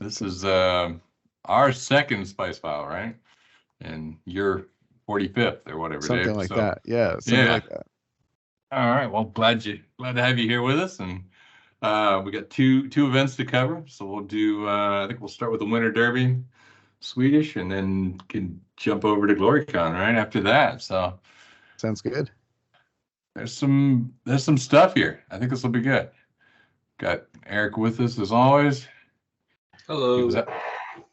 This is our second spice file, right? And your 45th or whatever, something Dave. like that. Yeah, something like that. All right. Well, glad to have you here with us, and we got two events to cover. So we'll do. I think we'll start with the Winter Derby, Swedish, and then can jump over to GloryCon right after that. So sounds good. There's some stuff here. I think this will be good. Got Eric with us as always. Hello. He was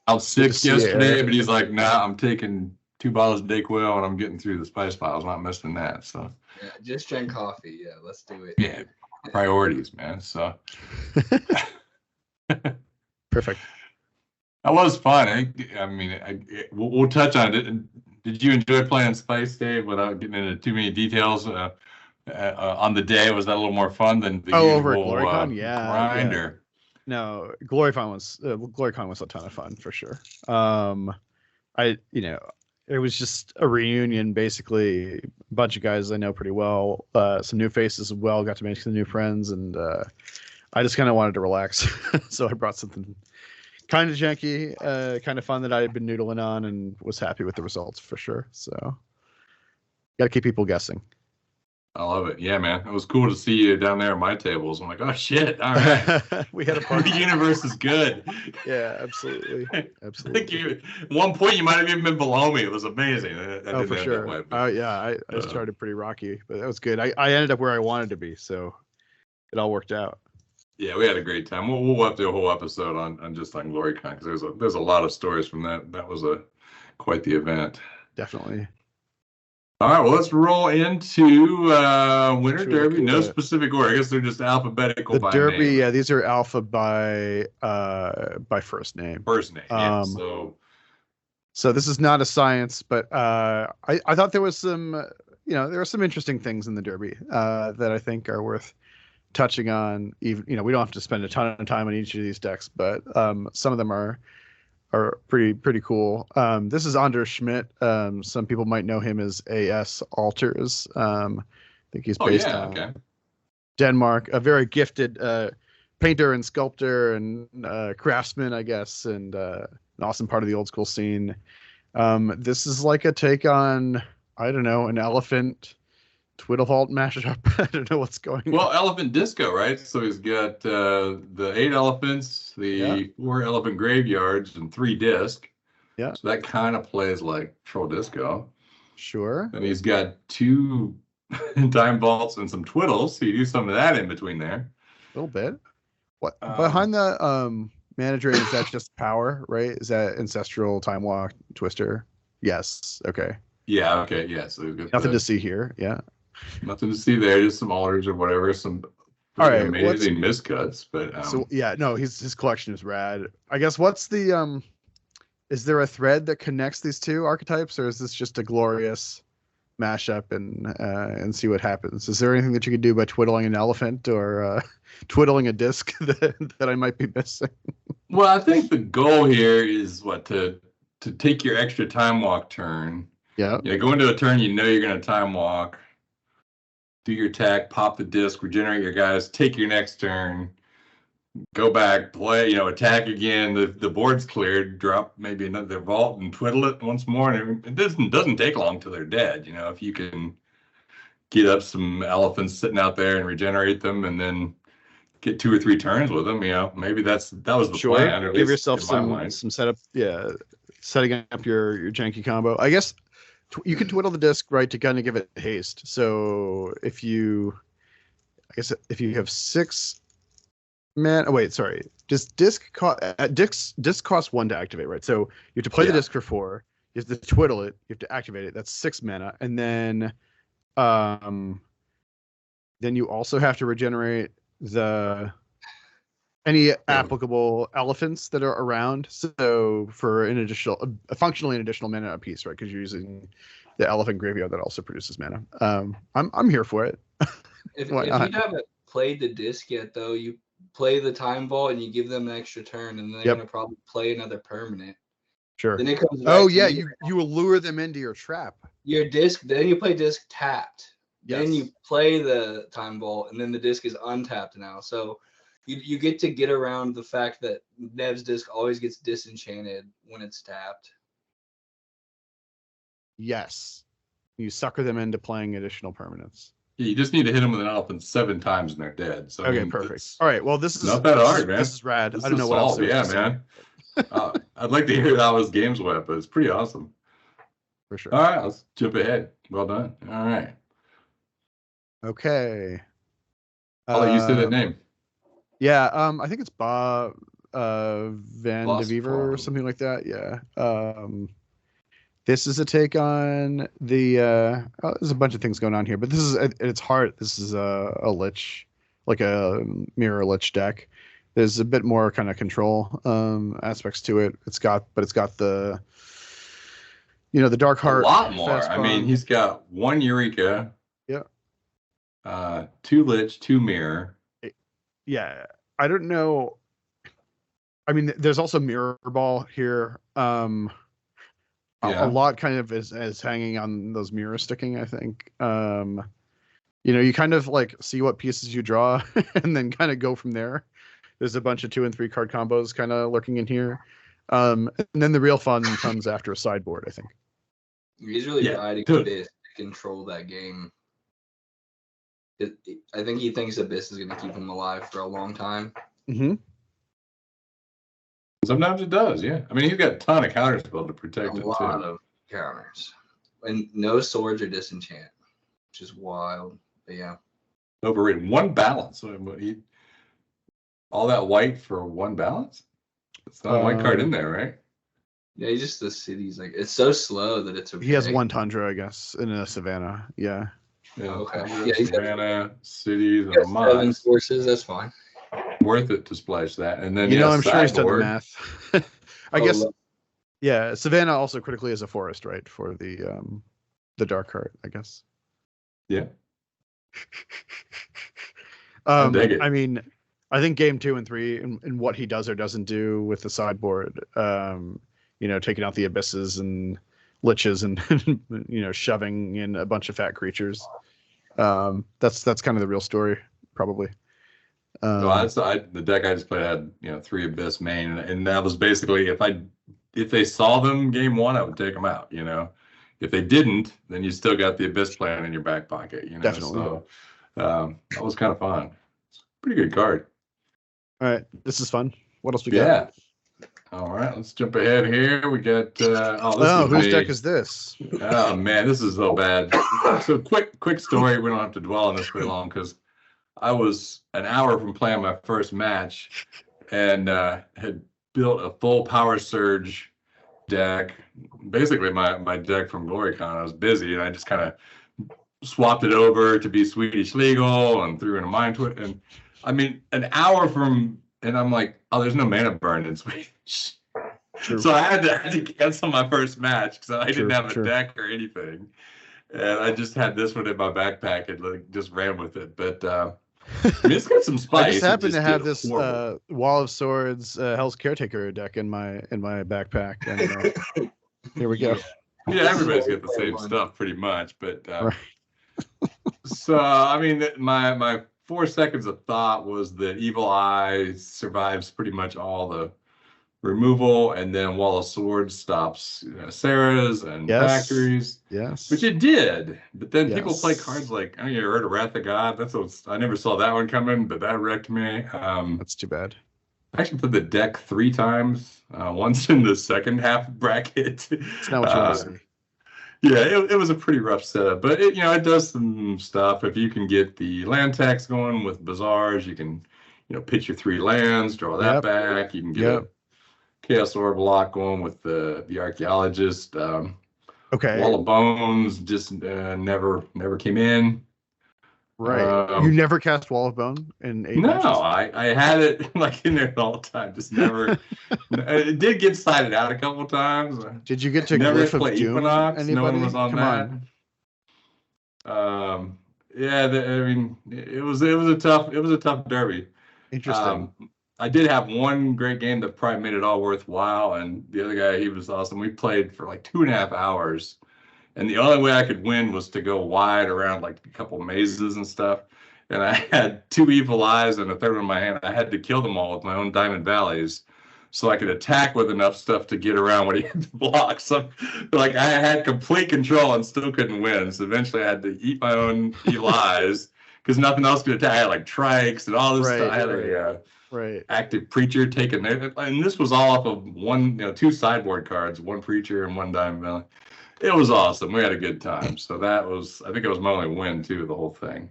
out sick yesterday, but he's like, nah, I'm taking 2 bottles of Dayquil and I'm getting through the spice files. Not missing that. So yeah, just drink coffee. Yeah, let's do it. Yeah, priorities, man. So perfect. That was fun. I mean, we'll touch on it. Did you enjoy playing Spice, Dave, without getting into too many details? On the day, was that a little more fun than the usual over at GloryCon? grind? Yeah. Or... No, GloryCon was a ton of fun for sure. It was just a reunion, basically. A bunch of guys I know pretty well, some new faces as well. Got to make some new friends, and I just kind of wanted to relax, so I brought something kind of janky, kind of fun that I had been noodling on, and was happy with the results for sure. So, got to keep people guessing. I love it. Yeah, man. It was cool to see you down there at my tables. I'm like, oh shit! All right, we had a party. The universe is good. Yeah, absolutely. I think at one point you might have even been below me. It was amazing. Oh, for sure. I started pretty rocky, but that was good. I ended up where I wanted to be, so it all worked out. Yeah, we had a great time. We'll have to do a whole episode on just on GloryCon, because there's a lot of stories from that. That was quite the event. Definitely. All right, well, let's roll into Winter Derby. No specific order. I guess they're just alphabetical. The Derby, name. Yeah, these are alpha by first name. First name. Yeah. So this is not a science, but I thought there was some, there are some interesting things in the Derby that I think are worth touching on. Even we don't have to spend a ton of time on each of these decks, but some of them are pretty cool. This is Anders Schmidt. Some people might know him as AS Alters. I think he's based on Denmark. A very gifted painter and sculptor and craftsman, I guess, and an awesome part of the old school scene. This is like a take on, I don't know, an elephant Twiddle Vault mashup. I don't know what's going on. Well, Elephant Disco, right? So he's got the 8 elephants, the 4 elephant graveyards, and 3 disc. Yeah. So that kind of plays like Troll Disco. Sure. And he's got 2 time vaults and some twiddles. So you do some of that in between there. A little bit. What behind the manager, is that just power, right? Is that Ancestral, Time Walk, Twister? Yes. Okay. Yeah. Okay. Yeah. So we've got nothing to see here. Yeah. Nothing to see there. Just some alters or whatever. Some amazing miscuts. But his collection is rad. I guess what's the is there a thread that connects these 2 archetypes, or is this just a glorious mashup and see what happens? Is there anything that you could do by twiddling an elephant or twiddling a disc that I might be missing? Well, I think the goal here is to take your extra time walk turn. Yeah. Go into a turn you're going to time walk, do your attack, pop the disc, regenerate your guys, take your next turn, go back, play, attack again. The board's cleared, drop maybe another vault and twiddle it once more. And it doesn't take long till they're dead. If you can get up some elephants sitting out there and regenerate them, and then get 2 or 3 turns with them, maybe that was the plan. Give yourself some setup. Yeah, setting up your janky combo. I guess you can twiddle the disc, right, to kind of give it haste. So if you have 6 man, just disc costs 1 to activate, right? So you have to play the disc for 4. You have to twiddle it. You have to activate it. That's 6 mana, and then you also have to regenerate any applicable elephants that are around. So for functionally an additional mana a piece, right? Because you're using the elephant graveyard that also produces mana. I'm here for it. If you haven't played the disc yet, though, you play the time vault and you give them an extra turn, and they're gonna probably play another permanent. Sure. Then it comes back you will lure them into your trap. Your disc. Then you play disc tapped. Yes. Then you play the time vault, and then the disc is untapped now. So You get to get around the fact that Nev's disc always gets disenchanted when it's tapped. Yes. You sucker them into playing additional permanents. Yeah, you just need to hit them with an elephant 7 times and they're dead. So okay, perfect. All right. Well, this is not that hard, man. This is rad. This I don't know what else. Yeah, man. I'd like to hear how his games went, but it's pretty awesome. For sure. All right, let's jump ahead. Well done. All right. Okay. I'll let you say that name. Yeah, I think it's Van de Beaver or something like that. Yeah. This is a take on the. There's a bunch of things going on here, but this is at its heart. This is a Lich, like a mirror Lich deck. There's a bit more kind of control aspects to it. It's got the. The Dark Heart. A lot more. I mean, he's got 1 Eureka. Yeah. 2 Lich, 2 Mirror. Yeah, I don't know. I mean, there's also Mirror Ball here. A lot kind of is hanging on those mirror sticking, I think. You kind of like see what pieces you draw and then kind of go from there. There's a bunch of 2 and 3 card combos kind of lurking in here. And then the real fun comes after a sideboard, I think. He's really riding Abyss to control that game. I think he thinks Abyss is going to keep him alive for a long time. Mm-hmm. Sometimes it does, yeah. I mean, he's got a ton of counters to protect it, too. A lot of counters. And no swords or disenchant, which is wild. But yeah. Overrated. 1 balance. All that white for 1 balance? It's not a white card in there, right? Yeah, he's just the city's like, it's so slow that it's okay. He has 1 Tundra, I guess, in a Savannah. Yeah. Yeah, okay. Yeah, Savannah, cities, and 7 forces, that's fine. Worth it to splash that. And then I'm sure he's done the math. I guess yeah, Savannah also critically is a forest, right? For the Dark Heart, I guess. Yeah. Dig it. I mean, I think game 2 and 3 and what he does or doesn't do with the sideboard, taking out the abysses and liches and shoving in a bunch of fat creatures. That's kind of the real story, probably. The deck I just played had 3 abyss main, and that was basically if they saw them game 1, I would take them out. If they didn't, then you still got the abyss plan in your back pocket. Definitely. So that was kind of fun. It's a pretty good card. All right, this is fun. What else we got? Yeah. All right, let's jump ahead here. We got whose deck is this? Oh man, this is so bad. So quick story. We don't have to dwell on this very long because I was an hour from playing my first match and had built a full Power Surge deck. Basically my deck from GloryCon. I was busy and I just kind of swapped it over to be Swedish legal and threw in a Mind Twist. And I mean, an hour from, and I'm like, oh, there's no mana burn in Swedish. True. So I had to cancel my first match because I didn't have a deck or anything. And I just had this one in my backpack and just ran with it. But I mean, it's got some spice. I just happened to have this Wall of Swords Hell's Caretaker deck in my backpack. And here we go. Yeah, everybody's got the same stuff pretty much. But so, I mean, my 4 seconds of thought was that Evil Eye survives pretty much all the removal, and then Wall of Swords stops Sarah's and factories. Yes. Which it did. But then people play cards like, you heard of Wrath of God? I never saw that one coming, but that wrecked me. That's too bad. I actually played the deck 3 times. Once in the second half bracket. It's not what you want to see. Yeah, it was a pretty rough setup, but it does some stuff. If you can get the land tax going with bazaars, you can pitch your 3 lands, draw that back. You can get a Chaos Orb lock going with the Archaeologist. Okay. Wall of Bones just never came in. Right. You never cast Wall of Bone in 8 matches? No, I had it like in there all the time. Just never. It did get sided out a couple times. Did you get to never Glyph of Doom? Equinox? No one was on that. Yeah, I mean, it was a tough derby. Interesting. I did have one great game that probably made it all worthwhile, and the other guy, he was awesome. We played for like 2.5 hours, and the only way I could win was to go wide around like a couple mazes and stuff. and I had 2 evil eyes and a third one in my hand. I had to kill them all with my own Diamond Valleys, so I could attack with enough stuff to get around what he had to block. So, like, I had complete control and still couldn't win. So eventually, I had to eat my own evil eyes because nothing else could attack. I had like trikes and all this stuff. I had a active preacher taking there, and this was all off of 2 sideboard cards, 1 preacher and 1 Diamond Valley. It was awesome. We had a good time. So that was, I think it was my only win too, the whole thing.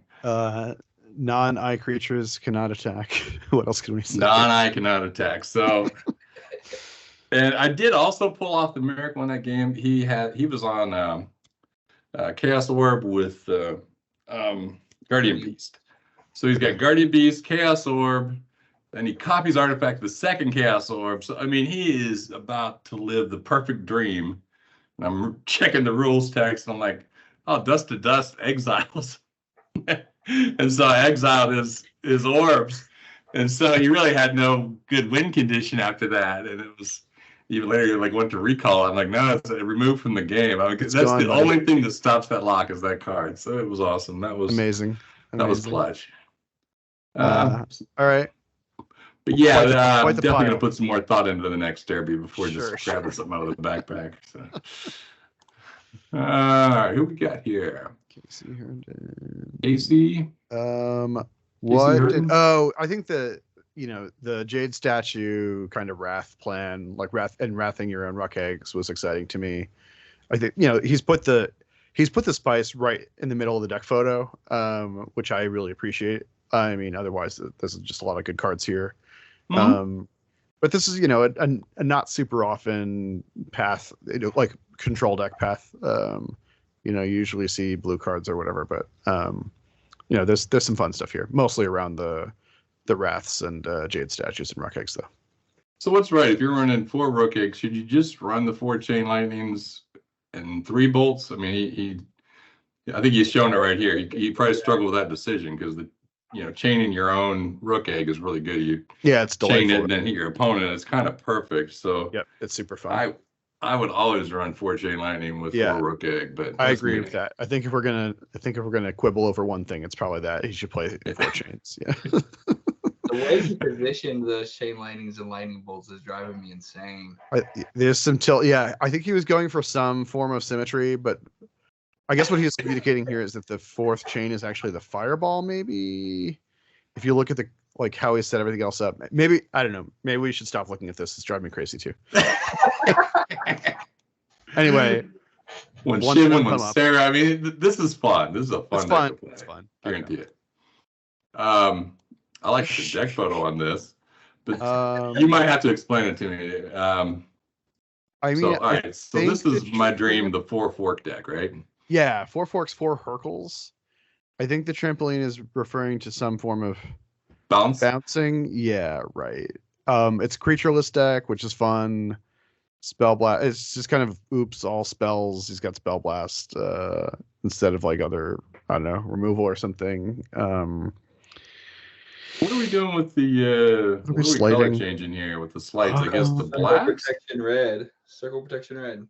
Non-eye creatures cannot attack. What else can we say? Non-eye cannot attack. So, and I did also pull off the miracle in that game. He was on Chaos Orb with Guardian Beast. So he's got Guardian Beast, Chaos Orb, then he copies Artifact, the second Chaos Orb. So, I mean, he is about to live the perfect dream. And I'm checking the rules text, and I'm like, oh, dust to dust, exiles. And so I exiled his orbs. And so he really had no good win condition after that. And it was even later, like, went to recall. I'm like, no, it's removed from the game. That's the only thing that stops that lock is that card. So it was awesome. That was amazing. That was clutch. All right. But yeah, I'm definitely going to put some more thought into the next derby before just grabbing something out of the backpack. So. All right, who we got here? Casey Herndon. Casey? I think the Jade statue kind of wrath plan, like wrathing your own ruck eggs was exciting to me. I think, he's put the spice right in the middle of the deck photo, which I really appreciate. I mean, otherwise, there's just a lot of good cards here. Mm-hmm. But this is, a not super often path, like control deck path. You usually see blue cards or whatever, but there's some fun stuff here, mostly around the wraths and Jade statues and rock eggs, though. So what's right? If you're running 4 rook eggs, should you just run the 4 chain lightnings and 3 bolts? I mean, I think he's showing it right here. He probably struggled with that decision because chaining your own rook egg is really good. It's chain it and then hit your opponent. It's kind of perfect. So yep, it's super fun. I would always run 4 chain lightning with 4 rook egg, but I agree with that. I think if we're gonna quibble over one thing, it's probably that he should play 4 chains. Yeah. The way he positioned the chain lightnings and lightning bolts is driving me insane. There's some tilt. Yeah, I think he was going for some form of symmetry, but I guess what he was communicating here is that the 4th chain is actually the fireball. Maybe if you look at how he set everything else up, maybe, I don't know. Maybe we should stop looking at this. It's driving me crazy too. Anyway, when Sarah, I mean, this is fun. This is a fun. It's fun. Guarantee it. I like the deck photo on this, but you might have to explain it to me. I mean, all right. So this is my dream, the 4 fork deck, right? Yeah, 4 forks, 4 Herkules. I think the trampoline is referring to some form of bouncing. Yeah, right. It's creatureless deck, which is fun. Spell blast. It's just kind of all spells. He's got spell blast instead of other, I don't know, removal or something. What are we doing with the what are we color changing here with the slides? I guess the black. Circle protection red.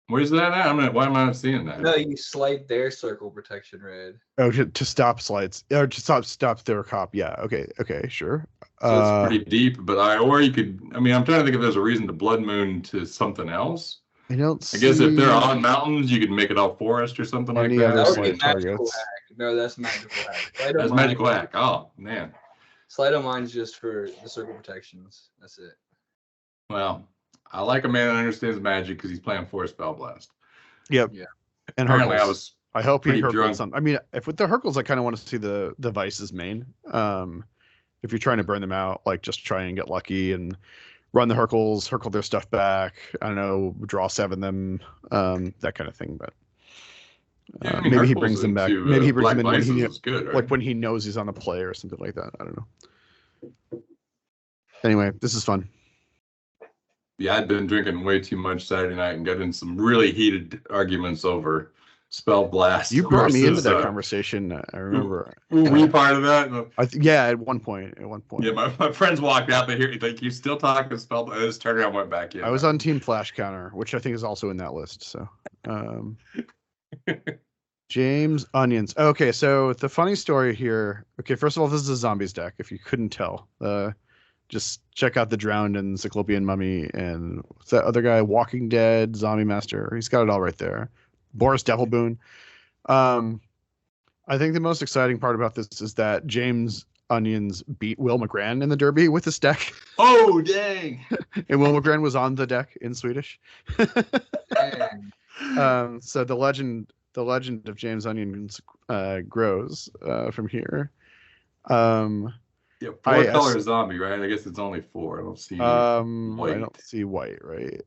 Where's that at? Why am I not seeing that? No, you slide their circle protection red. Oh, to stop slides or to stop their cop. Yeah. Okay. Sure. So it's pretty deep, but or you could. I mean, I'm trying to think if there's a reason to blood moon to something else. I guess if they're on mountains, you could make it all forest or something like that. That would be magical hack. No, that's magical hack. That's magical hack. Oh man. Slide on mine's just for the circle protections. That's it. Well, I like a man that understands magic because he's playing for Spell Blast. Yep. Yeah. And apparently Herkules. I hope he Herkules some. I mean, if with the Herkules, I kind of want to see the Vice's main. If you're trying to burn them out, just try and get lucky and run the Herkules, Herkule their stuff back. I don't know, draw 7 them, that kind of thing. But maybe Herkules he brings them back. Maybe he brings them in when when he knows he's on the play or something like that. I don't know. Anyway, this is fun. Yeah, I'd been drinking way too much Saturday night and got in some really heated arguments over Spell Blast. You brought me into that conversation. I remember. Were you part of that? Yeah, at one point. Yeah, my friends walked out. They hear you still talking Spell Blast. I just turned around and went back in. I was on Team Flash Counter, which I think is also in that list. So, James Onions. Okay, so the funny story here. Okay, first of all, this is a zombies deck. If you couldn't tell, just check out the Drowned and Cyclopean Mummy and what's that other guy? Walking Dead, Zombie Master. He's got it all right there. Boris Devilboon. I think the most exciting part about this is that James Onions beat Will McGran in the Derby with this deck. Oh, dang! And Will McGran was on the deck in Swedish. Dang. So the legend of James Onions grows from here. Yeah, four-color zombie, right? I guess it's only 4. I don't see white. I don't see white, right?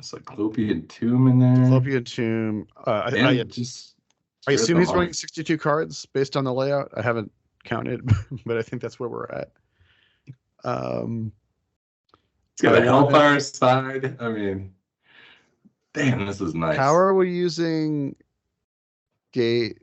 Cyclopean Tomb in there. Cyclopean Tomb. I assume he's running 62 cards based on the layout. I haven't counted, but I think that's where we're at. It's got a Hellfire side. I mean, damn, this is nice. How are we using the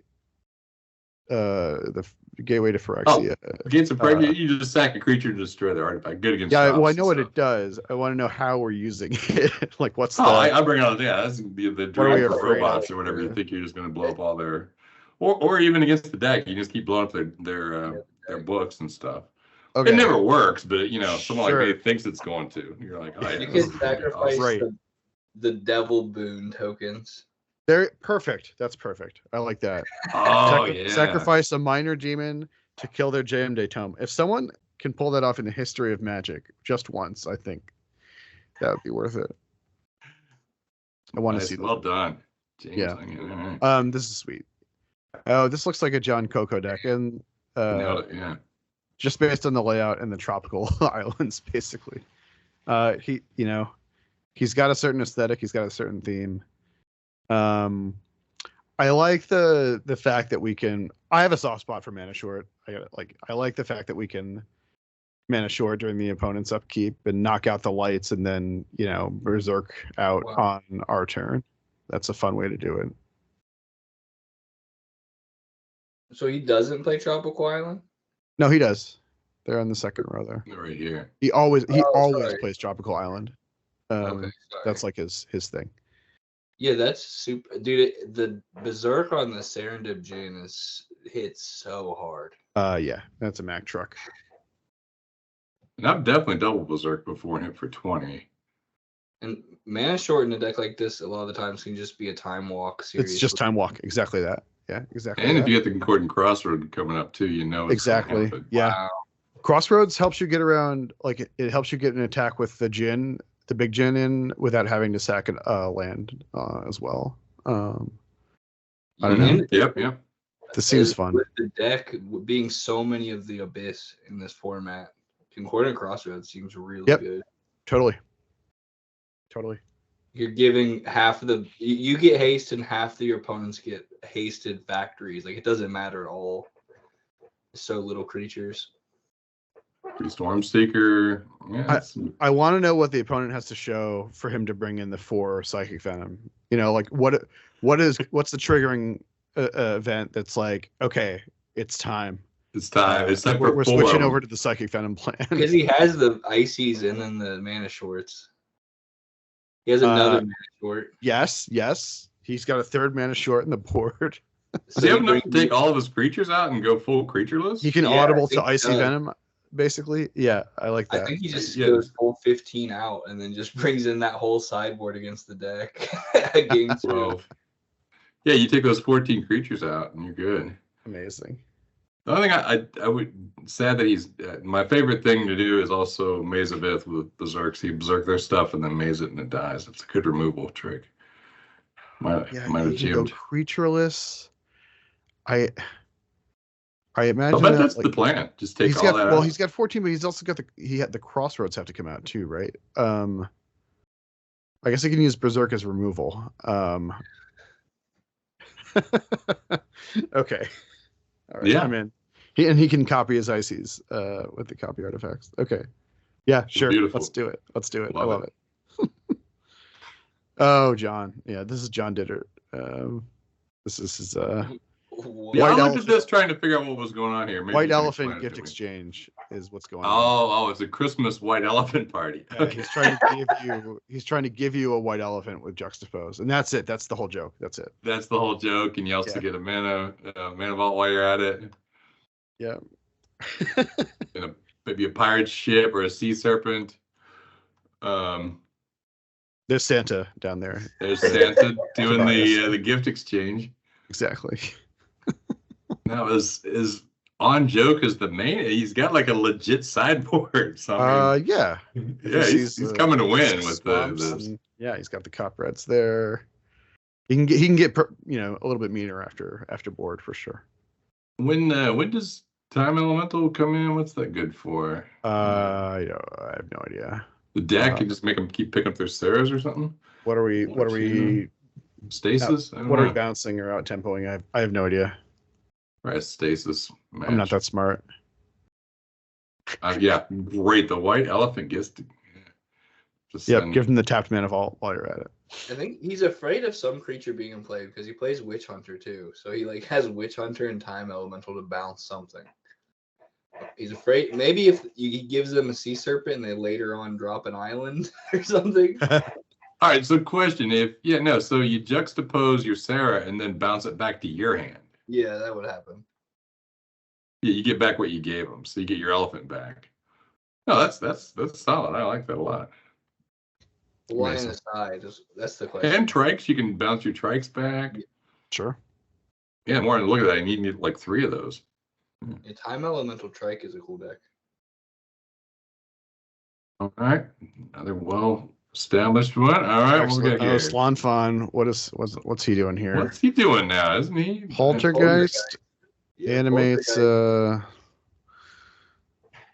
Gateway to Phyrexia? Against a pregnant, you just sack a creature to destroy their artifact. Good against. Yeah, well, I know what it does. I want to know how we're using it. Like, what's I bring out that's the drive for robots or whatever. You think you're just going to blow up all their, or even against the deck, you just keep blowing up their books and stuff. Okay. It never works, but someone like me thinks it's going to. You're like, oh, you can sacrifice the Devil Boon tokens. They're perfect. That's perfect. I like that. Oh, yeah. Sacrifice a minor demon to kill their JMD tome. If someone can pull that off in the history of Magic just once, I think that would be worth it. I want to see that. Well done, James. Yeah. This is sweet. Oh, this looks like a John Coco deck, and just based on the layout and the tropical islands, basically. He's got a certain aesthetic. He's got a certain theme. I like the fact that we can. I have a soft spot for mana short. I like the fact that we can mana short during the opponent's upkeep and knock out the lights, and then berserk out on our turn. That's a fun way to do it. So he doesn't play Tropical Island? No, he does. They're on the second row there. They're right here. He always plays Tropical Island. That's like his thing. Yeah, that's super, dude. The Berserk on the Serendip Jin hits so hard. Yeah, that's a Mack truck. And I've definitely double Berserk before and hit for 20. And mana short in a deck like this, a lot of the times can just be a time walk series. It's just time walk, exactly that. Yeah, exactly. And if you get the Concordant Crossroad coming up too, exactly. Yeah, wow. Crossroads helps you get around. Like it helps you get an attack with the Jin. The big Jin in without having to sack a land as well. I don't know. Yep. This seems fun. With the deck being so many of the Abyss in this format, Concordant Crossroads seems really good. Totally. You're giving half of you get haste and half of your opponents get hasted factories. Like it doesn't matter at all. So little creatures. Stormseeker. Yeah, I want to know what the opponent has to show for him to bring in the 4 Psychic Venom. Like what's the triggering event that's like, okay, it's time. It's time. It's like we're switching over to the Psychic Venom plan. Because he has the Ices and then the mana shorts. He has another mana short. Yes. He's got a 3rd mana short in the board. Does he have enough to take all of his creatures out and go full creatureless? He can audible to Icy Venom. Basically, yeah, I like that. I think he just goes full 15 out and then just brings in that whole sideboard against the deck. Game 12. Yeah, you take those 14 creatures out and you're good. Amazing. The only thing I would sad that he's my favorite thing to do is also Maze of Ith with Berserks. He berserk their stuff and then maze it and it dies. It's a good removal trick. Might have jammed. Creatureless. I imagine I bet that's the plan. Just take all that out. Well, he's got 14, but he's also got the Crossroads have to come out too, right? I guess he can use Berserk as removal. Okay. All right. Yeah. I'm in. He can copy his Ices with the copy artifacts. Okay. Yeah, sure. Beautiful. Let's do it. I love it. Oh, John. Yeah, this is John Dittert. This is his What? Yeah, I White looked at elephant. this trying to figure out what was going on here. Maybe White you can elephant explain it gift to me. exchange is what's going on. Oh, it's a Christmas white elephant party. Yeah, Okay. he's trying to give you a white elephant with juxtapose, and that's it. That's the whole joke. That's it. That's the whole joke, and you also get a mana vault while you're at it. Yeah. And maybe a pirate ship or a sea serpent. There's Santa down there. There's Santa doing the gift exchange. Exactly. Now, is on joke as the main. He's got like a legit sideboard. So I mean, yeah. yeah, he's coming to win with the yeah, he's got the cop reds there. He can get a little bit meaner after board for sure. When does Time Elemental come in? What's that good for? I have no idea. The deck can just make them keep picking up their Saras or something. What are we? Stasis? What are we bouncing or out tempoing? I have no idea. Right, Stasis. Match. I'm not that smart. Yeah, great. The white elephant gets to. Give him the tapped mana vault while you're at it. I think he's afraid of some creature being in play because he plays Witch Hunter too. So he has Witch Hunter and Time Elemental to bounce something. He's afraid maybe if he gives them a Sea Serpent and they later on drop an island or something. All right, so question: so you juxtapose your Sarah and then bounce it back to your hand. Yeah, that would happen. Yeah, you get back what you gave them, so you get your elephant back. No, that's solid. I like that a lot. Line aside, that's the question. And trikes, you can bounce your trikes back. Sure. Yeah, more than look at that. You need like 3 of those. Yeah, Time Elemental Trike is a cool deck. All right, another well-established one. All right, what we got here? Slanfon, what's he doing here? What's he doing now? Isn't he? Poltergeist animates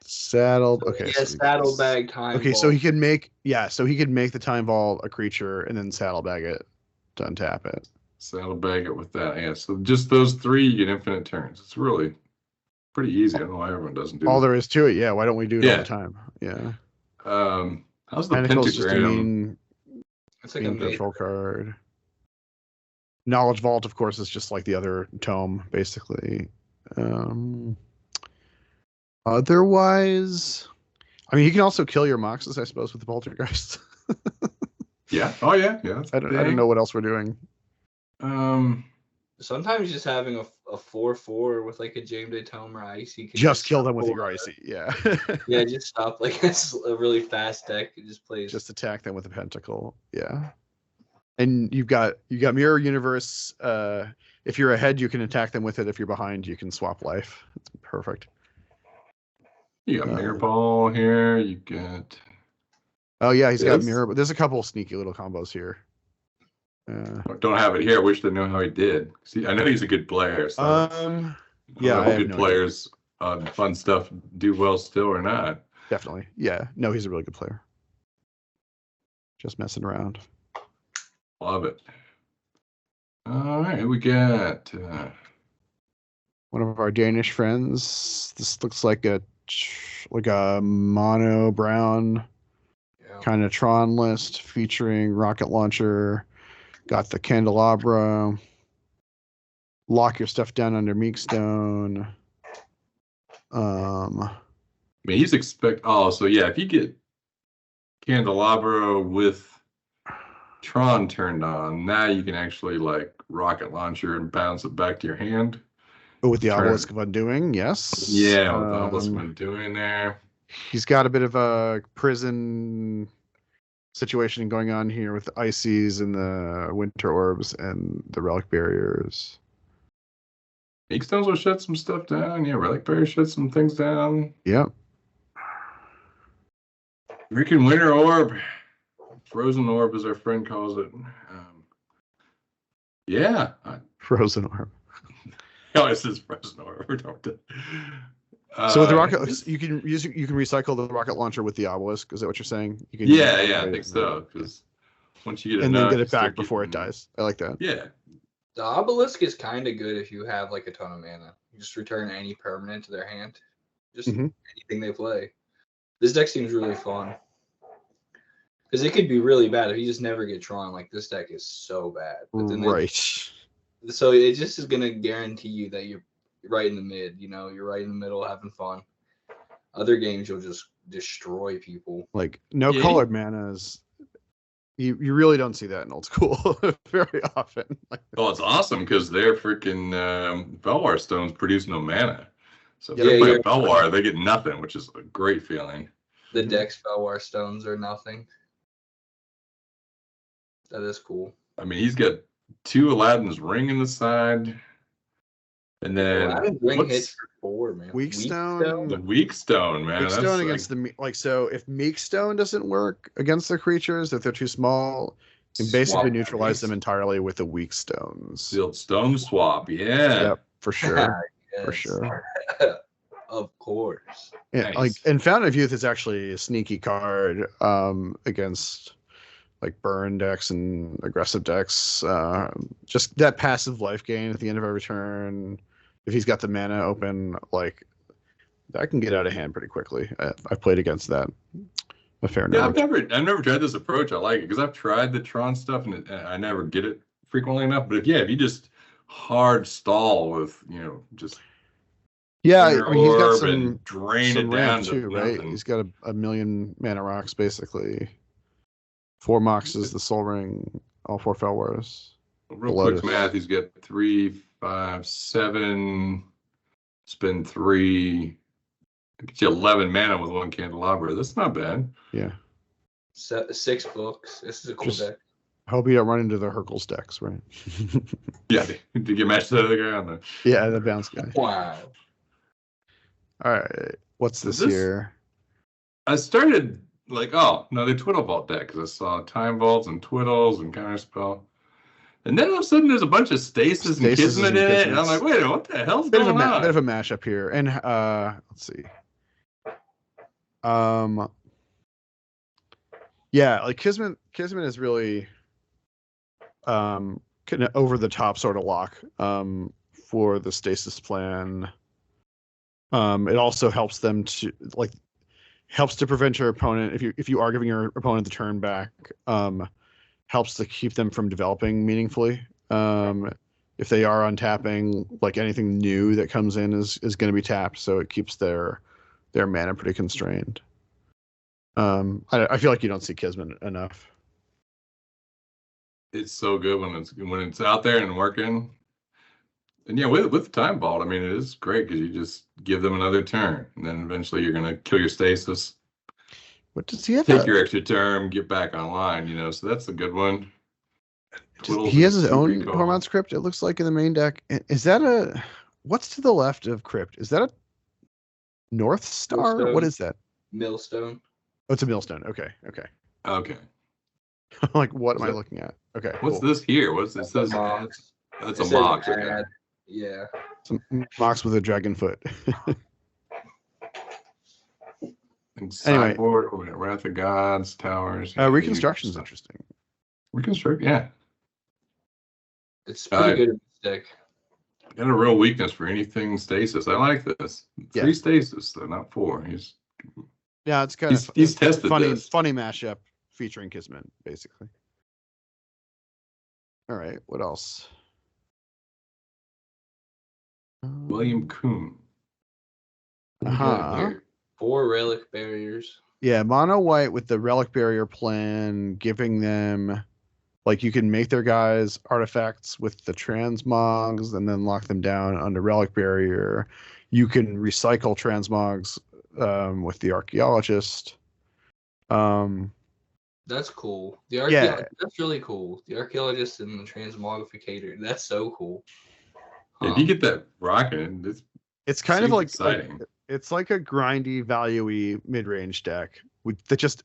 saddled. Okay, yeah, saddlebag time. Okay, so he could make the time ball a creature and then saddlebag it to untap it. Saddlebag it with that. Yeah, so just those 3, you get infinite turns. It's really pretty easy. I don't know why everyone doesn't do all that. There is to it. Yeah, why don't we do it all the time? Yeah. How's the Pentacle's pentagram? It's like a control card. Knowledge Vault, of course, is just like the other tome, basically. Otherwise, I mean, you can also kill your Moxes, I suppose, with the Poltergeist. Yeah. Oh, yeah. Yeah. I don't know what else we're doing. Sometimes just having a 4/4 with like a Jade Tome or Icy. Just kill them with your Icy. Yeah. Yeah, just stop. Like it's a really fast deck. It just plays. Just attack them with a Pentacle. Yeah. And you've got Mirror Universe. If you're ahead, you can attack them with it. If you're behind, you can swap life. It's perfect. You got Mirror Ball here. You got. Oh yeah, he's got Mirror. But there's a couple of sneaky little combos here. Don't have it here. I wish they knew how he did. See, I know he's a good player. So yeah, I good players on fun stuff do well still or not. Definitely. Yeah. No, he's a really good player. Just messing around. Love it. All right, we got one of our Danish friends. This looks like a mono brown kind of Tron list featuring rocket launcher. Got the candelabra. Lock your stuff down under Meekstone. I mean, he's so yeah, if you get candelabra with Tron turned on, now you can actually like rocket launcher and bounce it back to your hand. Oh, with the Obelisk of Undoing, yes. Yeah, with the Obelisk of Undoing there. He's got a bit of a prison situation going on here with the Ices and the Winter Orbs and the Relic Barriers. Meekstones will shut some stuff down. Yeah, Relic Barrier shut some things down. Yep. Freaking Winter Orb. Frozen Orb, as our friend calls it. Yeah. Frozen Orb. Oh, it says Frozen Orb. So with the rocket, you can recycle the rocket launcher with the Obelisk. Is that what you're saying? You can I think so. Because once you get and then get it back before it dies. I like that. Yeah. The Obelisk is kind of good if you have like a ton of mana. You just return any permanent to their hand. Just anything they play. This deck seems really fun. Because it could be really bad if you just never get Tron. Like this deck is so bad. But then So it just is gonna guarantee you that you're right in the mid. You know, you're right in the middle, having fun. Other games, you'll just destroy people. Like no Yeah. colored manas. You really don't see that in old school very often. Well, it's awesome because their freaking Belwar stones produce no mana. So if Yeah, they're playing yeah. Belwar, they get nothing, which is a great feeling. The Dex Belwar stones are nothing. That is cool. I mean, he's got 2 Aladdin's ring in the side. And then Aladdin's ring what's hits for 4, man. Weak stone. the weak stone, man? Weak That's stone like, against so if meek stone doesn't work against the creatures, if they're too small, you can basically Swap neutralize them base. entirely with the weak stones. sealed stone swap. Yeah. Yep, for sure. For Yes. sure. Of course. Yeah, Nice. and Fountain of Youth is actually a sneaky card against like burn decks and aggressive decks. Just that passive life gain at the end of every turn. If he's got the mana open, like that can get out of hand pretty quickly. I've played against that a fair Yeah, number. I've never tried this approach. I like it because I've tried the Tron stuff and I never get it frequently enough. But if you just hard stall with just Yeah, Inner I mean he's got orb some and drain it down ramp to too, right? nothing. He's got a million mana rocks basically. 4 moxes, the Soul Ring, all 4 Felwars. Real Lotus. quick math, he's got 3, 5, 7, spend 3. Get you 11 mana with 1 candelabra. That's not bad. Yeah. 6 books. This is a cool Just- deck. Hope you don't run into the Herkules decks, right? Yeah, to get matched to the other guy on the. Yeah, the bounce guy. Wow. All right, what's this This- here? I started like, oh no, they Twiddle Vault deck because I saw Time Vaults and Twiddles and Counterspell, and then all of a sudden there's a bunch of Stasis and Stasis Kismet and in it, and I'm Kismets. like, wait a minute, what the hell's Bit going on? of a mashup here, and let's see. Yeah, like Kismet is really kind of over the top sort of lock for the Stasis plan. It also helps them to helps to prevent your opponent if you are giving your opponent the turn back. Helps to keep them from developing meaningfully. If they are untapping, like anything new that comes in is going to be tapped, so it keeps their mana pretty constrained. I feel like you don't see Kismet enough. It's so good when it's out there and working. And yeah, with Time Vault, I mean, it is great because you just give them another turn, and then eventually you're gonna kill your Stasis, What does he have? take your extra turn, get back online. So that's a good one. He has his own Twiddles. Hormones Crypt, it looks like, in the main deck. Is that what's to the left of Crypt? Is that a North Star? Millstone. What is that? Millstone. Oh, it's a millstone. Okay. Okay. Like, what am I that- looking at? Okay. What's cool. this here? What's this? That's a Mox. That's It a says Mox. add. Okay. Yeah. Some Mox with a dragon foot. And Anyway. sideboard, we got Wrath of Gods, Towers. Reconstruction's interesting. Reconstruct, yeah. It's pretty good in this deck. Got a real weakness for anything Stasis. I like this. Yeah. 3 Stasis, though, not 4. Yeah, it's kind of He's tested funny this. mashup featuring Kismet, basically. All right, what else? William Kuhn. Uh-huh. 4 relic barriers. Yeah, mono white with the relic barrier plan, giving them you can make their guys artifacts with the transmogs and then lock them down under relic barrier. You can recycle transmogs with the archaeologist. That's cool. That's really cool. The archaeologist and the transmogrificator. That's so cool. If you get that rocking, It's kind of like exciting. it's like a grindy, value-y mid-range deck that just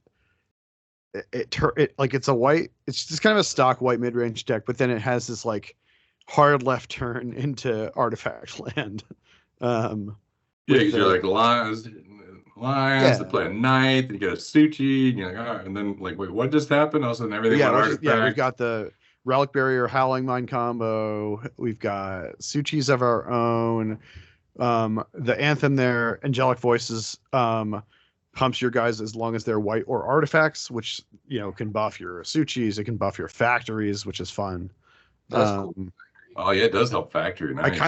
it's a white. It's just kind of a stock white mid-range deck, but then it has this hard left turn into artifact land. Yeah, because you're like lions to play a knight, then you get a Suchi, and you're like, all right, and then wait, what just happened? All of a sudden everything went artifact. We've got the Relic Barrier Howling Mind combo. We've got Suchis of our own. The Anthem there, Angelic Voices, pumps your guys as long as they're white or artifacts, which can buff your Suchis, it can buff your factories, which is fun. That's cool. Oh yeah, it does help factory. Nice.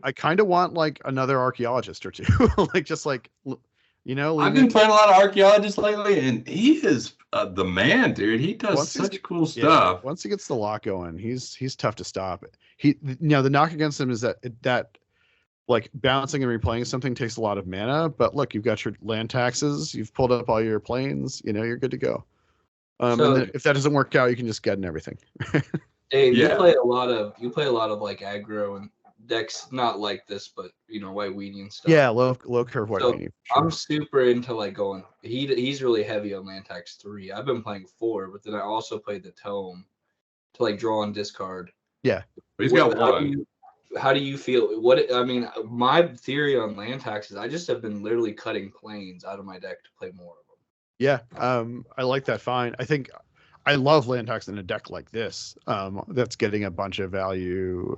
I kind of want like another archaeologist or two, like just like I've been playing a lot of archaeologists lately, and he is the man, dude. He does such cool stuff. Once he gets the lock going, he's tough to stop. The knock against him is that like balancing and replaying something takes a lot of mana. But look, you've got your land taxes, you've pulled up all your planes, you're good to go. And then if that doesn't work out, you can just get in everything. Dave, you play a lot of like aggro and decks, not like this, but white weenie and stuff. Yeah, low curve white weenie. Sure. I'm super into like going. He's really heavy on land tax 3. I've been playing 4, but then I also played the tome to like draw and discard. Yeah, but he's got one. How do you feel? My theory on land taxes, I just have been literally cutting planes out of my deck to play more of them. Yeah, I like that fine. I think I love land tax in a deck like this. That's getting a bunch of value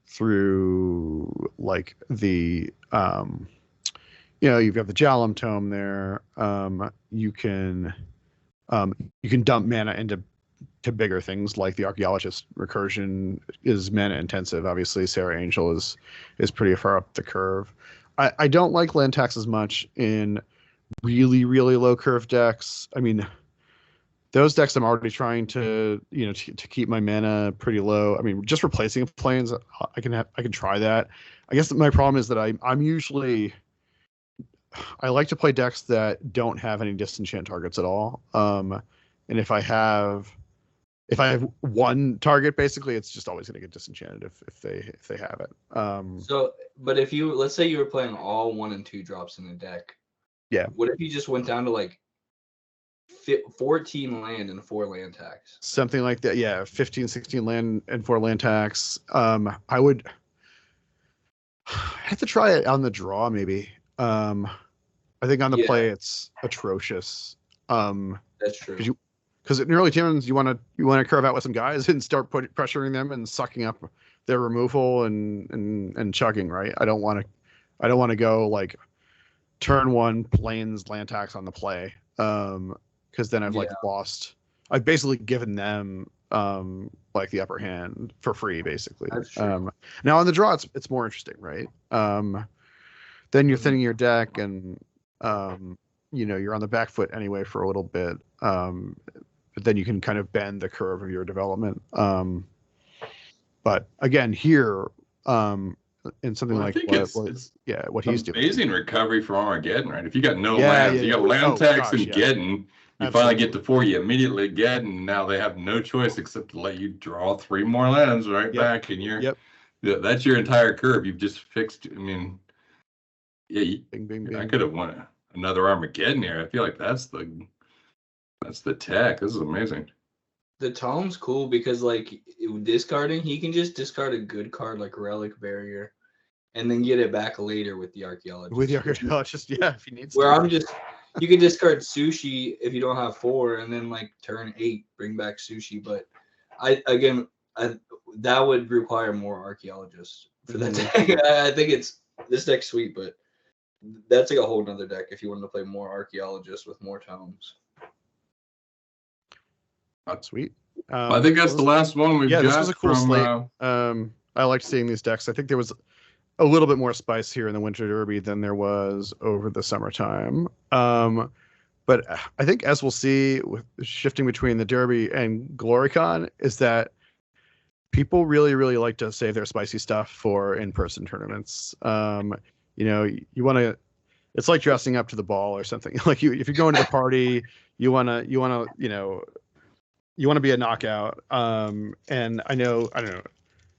through like the you've got the Jalum Tome there. You can dump mana into bigger things like the Archaeologist recursion is mana intensive. Obviously, Sarah Angel is pretty far up the curve. I don't like land tax as much in really, really low curve decks. I mean, those decks I'm already trying to keep my mana pretty low. I mean, just replacing planes, I can try that. I guess my problem is that I like to play decks that don't have any disenchant targets at all. And if I have one target, basically, it's just always going to get disenchanted if they have it. But if let's say you were playing all 1 and 2 drops in the deck. Yeah. What if you just went down to like 14 land and 4 land tax? Something like that. Yeah, 15, 16 land and 4 land tax. I would have to try it on the draw, maybe. I think on the play it's atrocious. That's true. Because in early tournaments you want to curve out with some guys and start pressuring them and sucking up their removal and chugging, right? I don't want to go like turn 1 planes land tax on the play. Because then I've lost. I've basically given them like the upper hand for free, basically. Now on the draw, it's more interesting, right? Then you're thinning your deck, and you're on the back foot anyway for a little bit. But then you can kind of bend the curve of your development. But again, here in something like what he's doing, amazing recovery from Armageddon, right? If you got no lands, you got land tax and Geddon. You finally get to 4, you immediately get, and now they have no choice except to let you draw 3 more lands back, and that's your entire curve. You've just fixed. I mean, bing, bing, bing. I could have won another Armageddon here. I feel like that's the tech. This is amazing. The tome's cool because like discarding, he can just discard a good card like Relic Barrier, and then get it back later with the Archaeologist. If he needs. You can discard Sushi if you don't have 4, and then like turn 8, bring back Sushi. But that would require more Archaeologists for that deck. I think this deck's sweet, but that's like a whole nother deck if you wanted to play more Archaeologists with more tomes. That's sweet. I think that's the last one we've got. This was a cool slate. I liked seeing these decks. I think there was a little bit more spice here in the Winter Derby than there was over the summertime. But I think, as we'll see, with shifting between the Derby and GloryCon, is that people really, really like to save their spicy stuff for in-person tournaments. You want to. It's like dressing up to the ball or something. Like if you're going to the party, you want to be a knockout. And I don't know,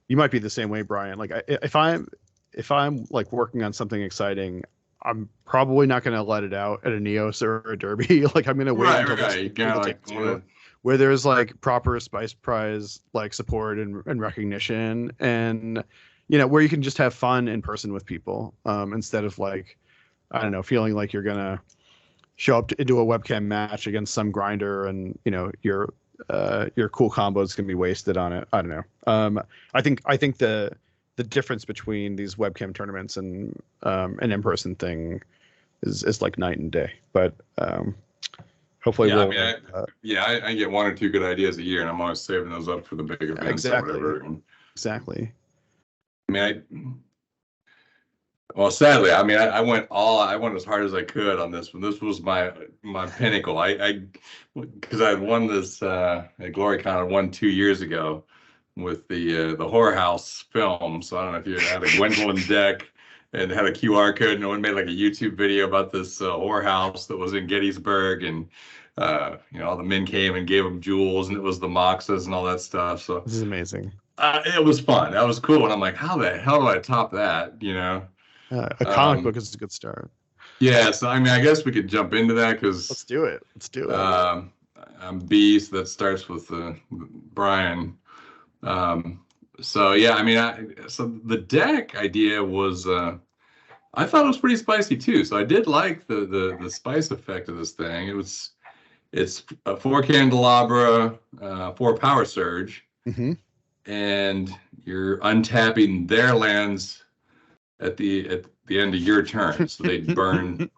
you might be the same way, Brian. Like if I'm like working on something exciting, I'm probably not going to let it out at a Neos or a Derby. Like I'm going to wait until where there's like proper Spice Prize like support and recognition, and where you can just have fun in person with people, instead of like, I don't know, feeling like you're gonna show up into a webcam match against some grinder and your cool combo is gonna be wasted on it. I don't know. I think the difference between these webcam tournaments and an in-person thing is like night and day. But hopefully, I get 1 or 2 good ideas a year, and I'm always saving those up for the big events or whatever. And Exactly. I mean, well, sadly, I mean, I went as hard as I could on this one. This was my pinnacle. Because I won this at GloryCon. I won 2 years ago with the Horror House film. So I don't know if you had a Gwendolyn deck and had a QR code. No one made like a YouTube video about this Horror House that was in Gettysburg, and all the men came and gave them jewels, and it was the Moxas and all that stuff. So This is amazing. it was fun. That was cool. And I'm like, how the hell do I top that? A comic book is a good start. Yeah, so I mean, I guess we could jump into that because Let's do it. I'm B, so that starts with Brian. So yeah, I mean, so the deck idea was I thought it was pretty spicy too. So I did like the spice effect of this thing. It's a 4 candelabra, 4 power surge, and you're untapping their lands at the end of your turn, so they burn.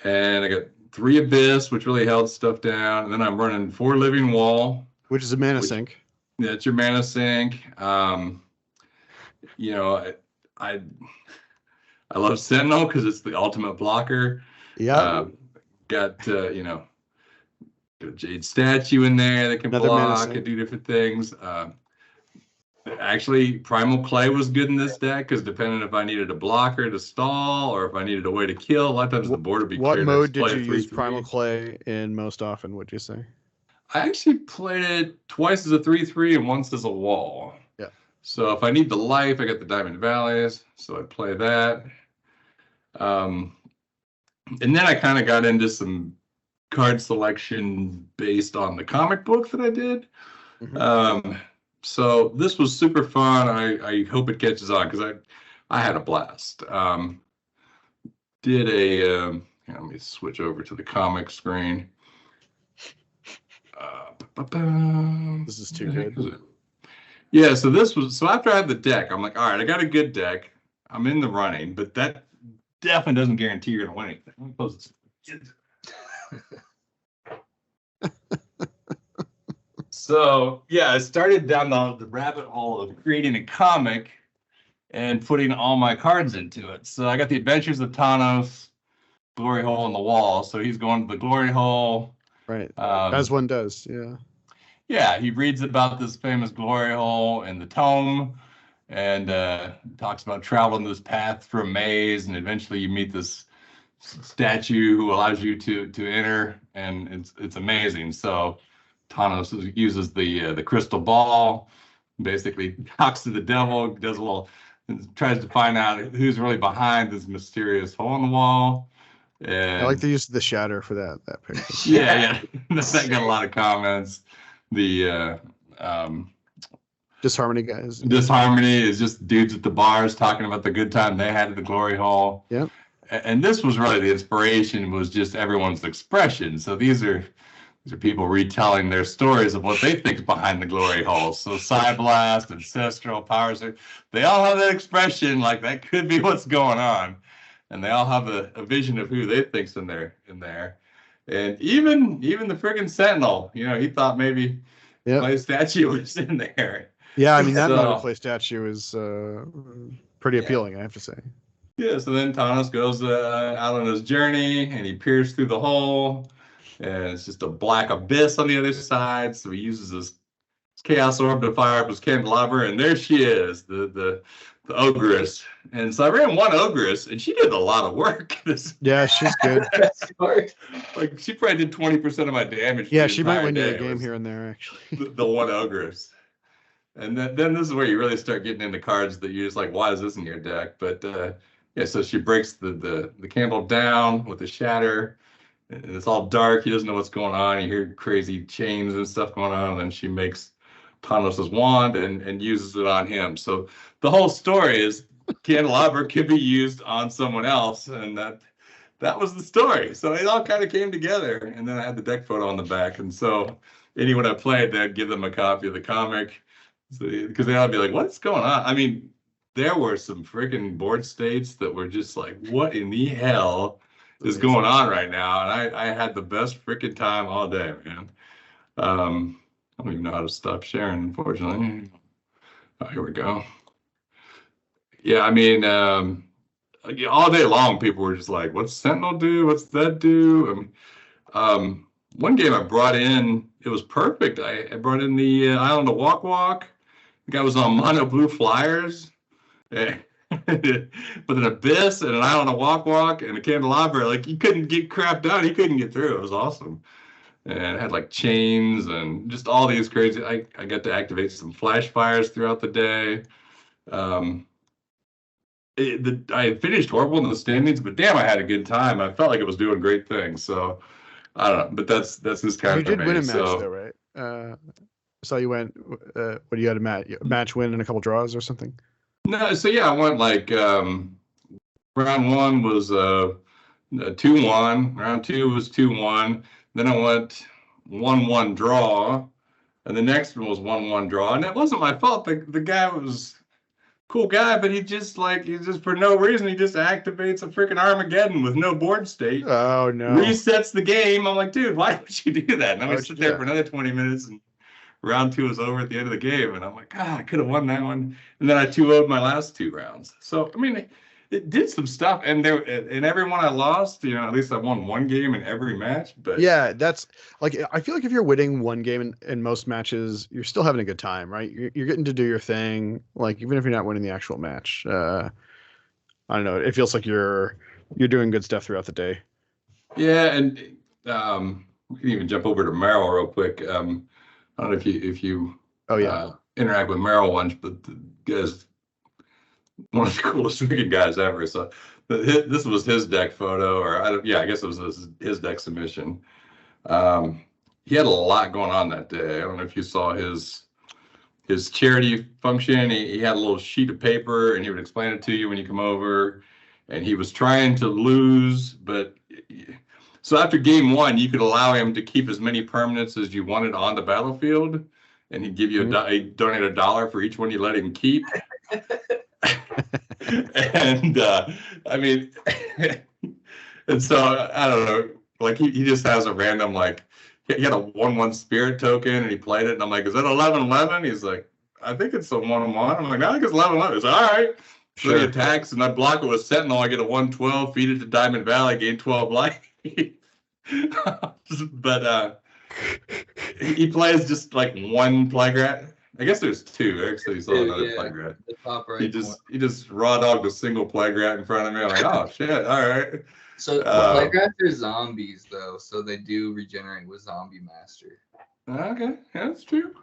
And I got 3 abyss, which really held stuff down, and then I'm running 4 living wall, which is a mana sink. That's your mana sink. I love Sentinel because it's the ultimate blocker. Yeah. Got Jade statue in there that can block and do different things. Actually, Primal Clay was good in this deck because depending if I needed a blocker to stall or if I needed a way to kill, a lot of times the board would be clear. What mode did you use Primal Clay in most often, would you say? I actually played it twice as a 3/3 and once as a wall. Yeah. So if I need the life, I got the Diamond Valleys, so I play that. And then I kind of got into some card selection based on the comic book that I did. So this was super fun. I hope it catches on because I had a blast. Let me switch over to the comic screen. This is too good. Yeah, so after I had the deck, I'm like, all right, I got a good deck. I'm in the running, but that definitely doesn't guarantee you're gonna win anything. Let me close this. So yeah, I started down the rabbit hole of creating a comic and putting all my cards into it. So I got the Adventures of Thanos, Glory Hole in the Wall. So he's going to the Glory Hole. Right. As one does, yeah. Yeah, he reads about this famous Glory Hole in the tome and talks about traveling this path through a maze, and eventually you meet this statue who allows you to enter, and it's amazing. So Thanos uses the crystal ball, basically talks to the devil, tries to find out who's really behind this mysterious hole in the wall. And I like the use of the shatter for that picture. Yeah. That got a lot of comments. The Disharmony guys. Disharmony is just dudes at the bars talking about the good time they had at the Glory Hole. Yeah. And this was really the inspiration, was just everyone's expression. So these are people retelling their stories of what they think is behind the Glory Hole. So Psyblast, Ancestral, Powers, they all have that expression, like that could be what's going on. And they all have a vision of who they think's in there. And even the friggin' Sentinel, he thought maybe Clay statue was in there. Yeah, I mean, that model Clay statue is pretty appealing, I have to say. Yeah, so then Thanos goes out on his journey, and he peers through the hole, and it's just a black abyss on the other side. So he uses his Chaos Orb to fire up his candelabra, and there she is, the Ogress. And so I ran one Ogress, and she did a lot of work. Yeah, she's good. Like, she probably did 20% of my damage. Yeah, she might win you a game here and there, actually. The one Ogress. And then this is where you really start getting into cards that you're just like, why is this in your deck? But yeah, so she breaks the candle down with the shatter, and it's all dark. He doesn't know what's going on. You hear crazy chains and stuff going on, and then she makes Thanos' wand and uses it on him. So the whole story is candelabra could be used on someone else, and that was the story. So it all kind of came together, and then I had the deck photo on the back, and so anyone I played, they'd give them a copy of the comic, because they'd all be like, what's going on? I mean, there were some freaking board states that were just like, what in the hell is going on right now? And I had the best freaking time all day, man. I don't even know how to stop sharing, unfortunately. Oh, here we go. Yeah, I mean, all day long, people were just like, "What's Sentinel do? What's that do?" One game I brought in, it was perfect. I brought in the Island of Walk Walk. The guy was on mono blue flyers, with an abyss and an Island of Walk Walk and a candelabra. Like he couldn't get crap done. He couldn't get through. It was awesome. And it had like chains and just all these crazy. I got to activate some flash fires throughout the day. I finished horrible in the standings, but damn, I had a good time. I felt like it was doing great things. So I don't know, but that's this kind You of did win a match so, though, right? I saw you went. What you had a match win and a couple draws or something? No, so yeah, I went like round one was 2-1. Round two was 2-1. Then I went 1-1 draw, and the next one was 1-1 draw. And it wasn't my fault. The guy was cool guy, but he just for no reason he just activates a freaking Armageddon with no board state. Oh no! Resets the game. I'm like, dude, why would you do that? And then we How'd sit you there do for another 20 minutes, and round two was over at the end of the game, and I'm like, God, I could have won that one. And then I 2-0'd my last two rounds. So I mean, it did some stuff, and there in every one I lost, at least I won one game in every match. But yeah, that's like I feel like if you're winning one game in most matches, you're still having a good time, right? You're getting to do your thing, like even if you're not winning the actual match. I don't know. It feels like you're doing good stuff throughout the day. Yeah, and we can even jump over to Merrill real quick. I don't know if you interact with Merrill once, but the guy's one of the coolest freaking guys ever. So this was his deck photo, or I guess it was his deck submission. He had a lot going on that day. I don't know if you saw his charity function. He had a little sheet of paper, and he would explain it to you when you come over. And he was trying to lose, but so after game one, you could allow him to keep as many permanents as you wanted on the battlefield, and he'd give you he'd donate $1 for each one you let him keep. And I mean, and so I don't know, like he just has a random, like he had a 1/1 spirit token and he played it, and I'm like, is that 11/11? He's like, I think it's a 1/1. I'm like, no, I think it's 11/11. He's like, all right. So Sure. he attacks, and I block it with Sentinel. I get a 1/12, feed it to Diamond Valley, gain 12 life. But he plays just like one Plague Rat. I guess there's two. Actually, he saw another Plague Rat. The top right. He just raw dogged a single Plague Rat in front of me. I'm like, oh shit, all right. So the Plague Rats are zombies though, so they do regenerate with Zombie Master. Okay, yeah, that's true.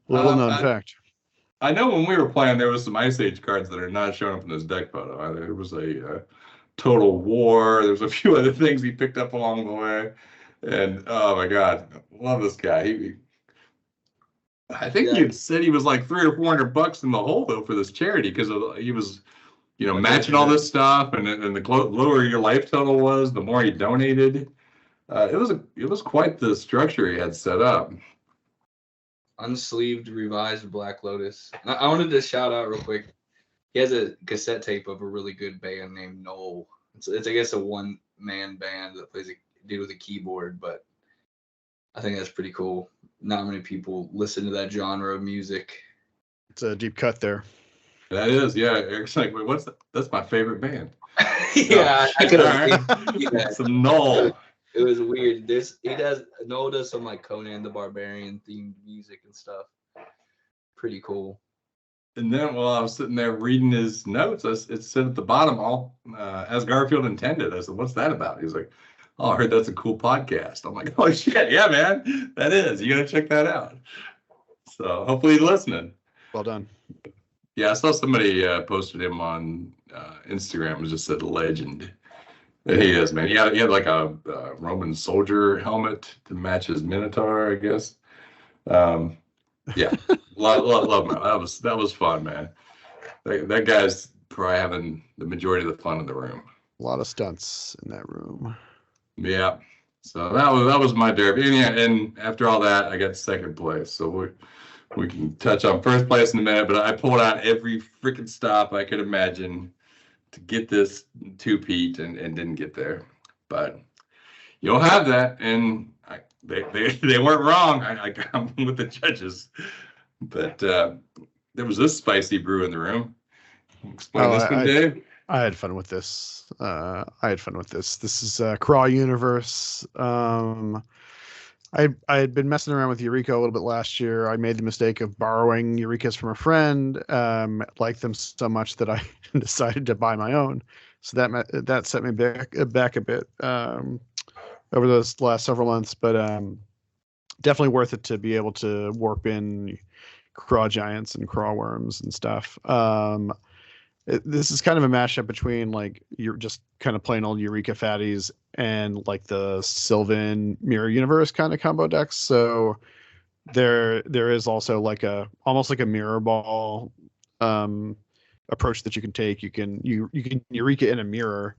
Little known fact. I know when we were playing, there was some Ice Age cards that are not showing up in this deck photo. There was a Total War. There's a few other things he picked up along the way, and oh my god, love this guy. I think he had said he was like $300 or $400 in the hole though for this charity, because he was, matching all this stuff, and the lower your life total was, the more he donated. It was quite the structure he had set up. Unsleeved revised Black Lotus. And I wanted to shout out real quick. He has a cassette tape of a really good band named Knoll. It's I guess a one-man band that plays a dude with a keyboard, but I think that's pretty cool. Not many people listen to that genre of music. It's a deep cut there. That is, yeah. Eric's like, wait, what's that? That's my favorite band. Yeah, I could have some Knoll. It was weird. Noel does some like Conan the Barbarian themed music and stuff. Pretty cool. And then while I was sitting there reading his notes, it said at the bottom, all as Garfield intended. I said, what's that about? He's like, oh, I heard that's a cool podcast. I'm like, oh shit, yeah, man, that is. You gotta check that out. So hopefully you're listening. Well done. Yeah, I saw somebody posted him on Instagram. It just said legend. He is, man. He had like a Roman soldier helmet to match his Minotaur, I guess. Yeah, love man. That was fun, man. That guy's probably having the majority of the fun in the room. A lot of stunts in that room. Yeah. So that was my derby. And after all that, I got second place. So we can touch on first place in a minute, but I pulled out every freaking stop I could imagine to get this two-peat and didn't get there. But you'll have that, and they weren't wrong. I'm with the judges. But there was this spicy brew in the room. Explain Oh, this one, Dave. I had fun with this. This is Craw universe. I had been messing around with Eureka a little bit last year. I made the mistake of borrowing Eurekas from a friend. Liked them so much that I decided to buy my own. So that set me back a bit over those last several months. But definitely worth it to be able to warp in Craw giants and Craw worms and stuff. This is kind of a mashup between like you're just kind of plain old Eureka fatties and like the Sylvan Mirror Universe kind of combo decks. So there is also like almost like a mirror ball approach that you can take. You can Eureka in a mirror.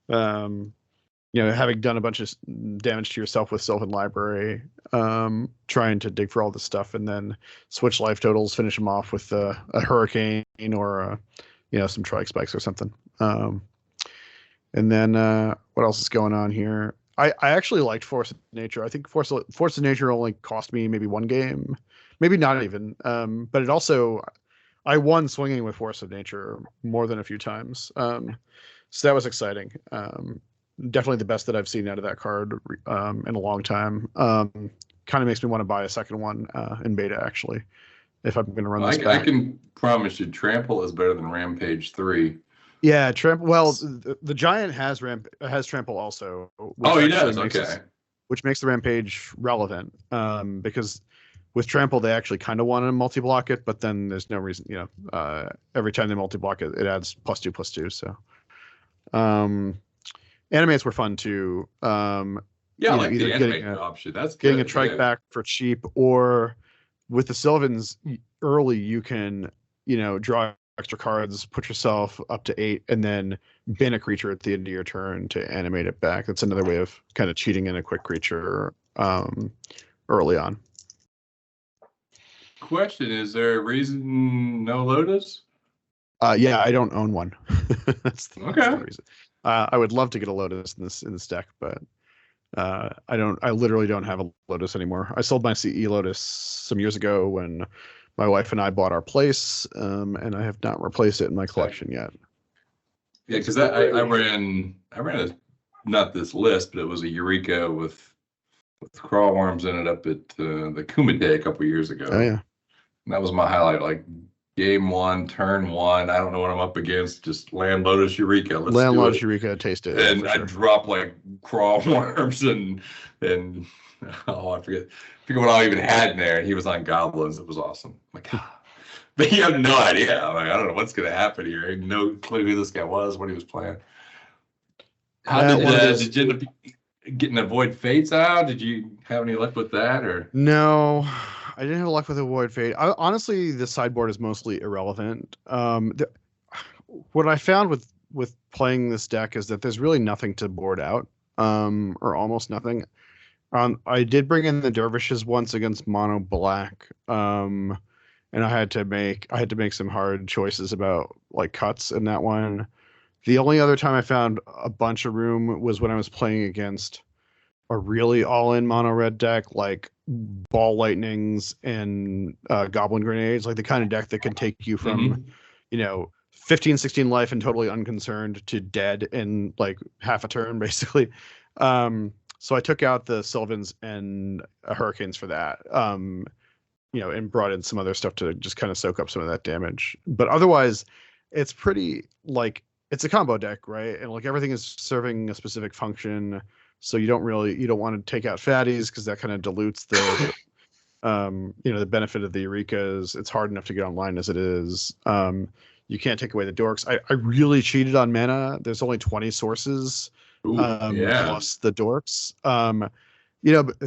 Having done a bunch of damage to yourself with Sylvan Library, trying to dig for all this stuff, and then switch life totals, finish them off with a hurricane or some Trike Spikes or something. And then what else is going on here? I actually liked Force of Nature. I think Force of Nature only cost me maybe one game, maybe not even. But it also, I won swinging with Force of Nature more than a few times. So that was exciting. Definitely the best that I've seen out of that card in a long time. Kind of makes me want to buy a second one in beta, actually, if I'm going to run this back. I can promise you Trample is better than Rampage 3. Yeah, Trample. Well, the Giant has Trample also. Oh, he does? Okay. Which makes the Rampage relevant, because with Trample, they actually kind of want to multi-block it, but then there's no reason, every time they multi-block it, it adds +2/+2, so. Animates were fun too. Yeah, I like the animate option. That's good. Getting a trike back for cheap, or with the Sylvans early, you can, draw extra cards, put yourself up to 8, and then bin a creature at the end of your turn to animate it back. That's another way of kind of cheating in a quick creature early on. Question: is there a reason no Lotus? Yeah, I don't own one. That's the reason. I would love to get a Lotus in this deck, but I don't. I literally don't have a Lotus anymore. I sold my CE Lotus some years ago when my wife and I bought our place, and I have not replaced it in my collection yet. Yeah, because I ran not this list, but it was a Eureka with Craw worms in it up at the Kumite a couple years ago. Oh yeah, and that was my highlight. Like game 1, turn 1. I don't know what I'm up against. Just land Lotus Eureka. Land Lotus Eureka, taste it. And I drop like Craw worms and I forget what I even had in there. And he was on goblins. It was awesome. Like, but you have no idea. I'm like, I don't know what's gonna happen here. I had no clue who this guy was, what he was playing. How did you end up getting Avoid Fates out? Did you have any luck with that, or no? I didn't have luck with Avoid Fate. Honestly, the sideboard is mostly irrelevant. What I found with playing this deck is that there's really nothing to board out, or almost nothing. I did bring in the Dervishes once against Mono Black, and I had to make some hard choices about like cuts in that one. The only other time I found a bunch of room was when I was playing against a really all-in mono red deck, like Ball Lightnings and Goblin Grenades, like the kind of deck that can take you from 15, 16 life and totally unconcerned to dead in like half a turn, basically. So I took out the Sylvans and Hurricanes for that, and brought in some other stuff to just kind of soak up some of that damage. But otherwise, it's pretty like it's a combo deck, right? And like everything is serving a specific function. So you don't want to take out fatties because that kind of dilutes the the benefit of the Eurekas. It's hard enough to get online as it is. You can't take away the dorks. I really cheated on mana. There's only 20 sources plus the dorks.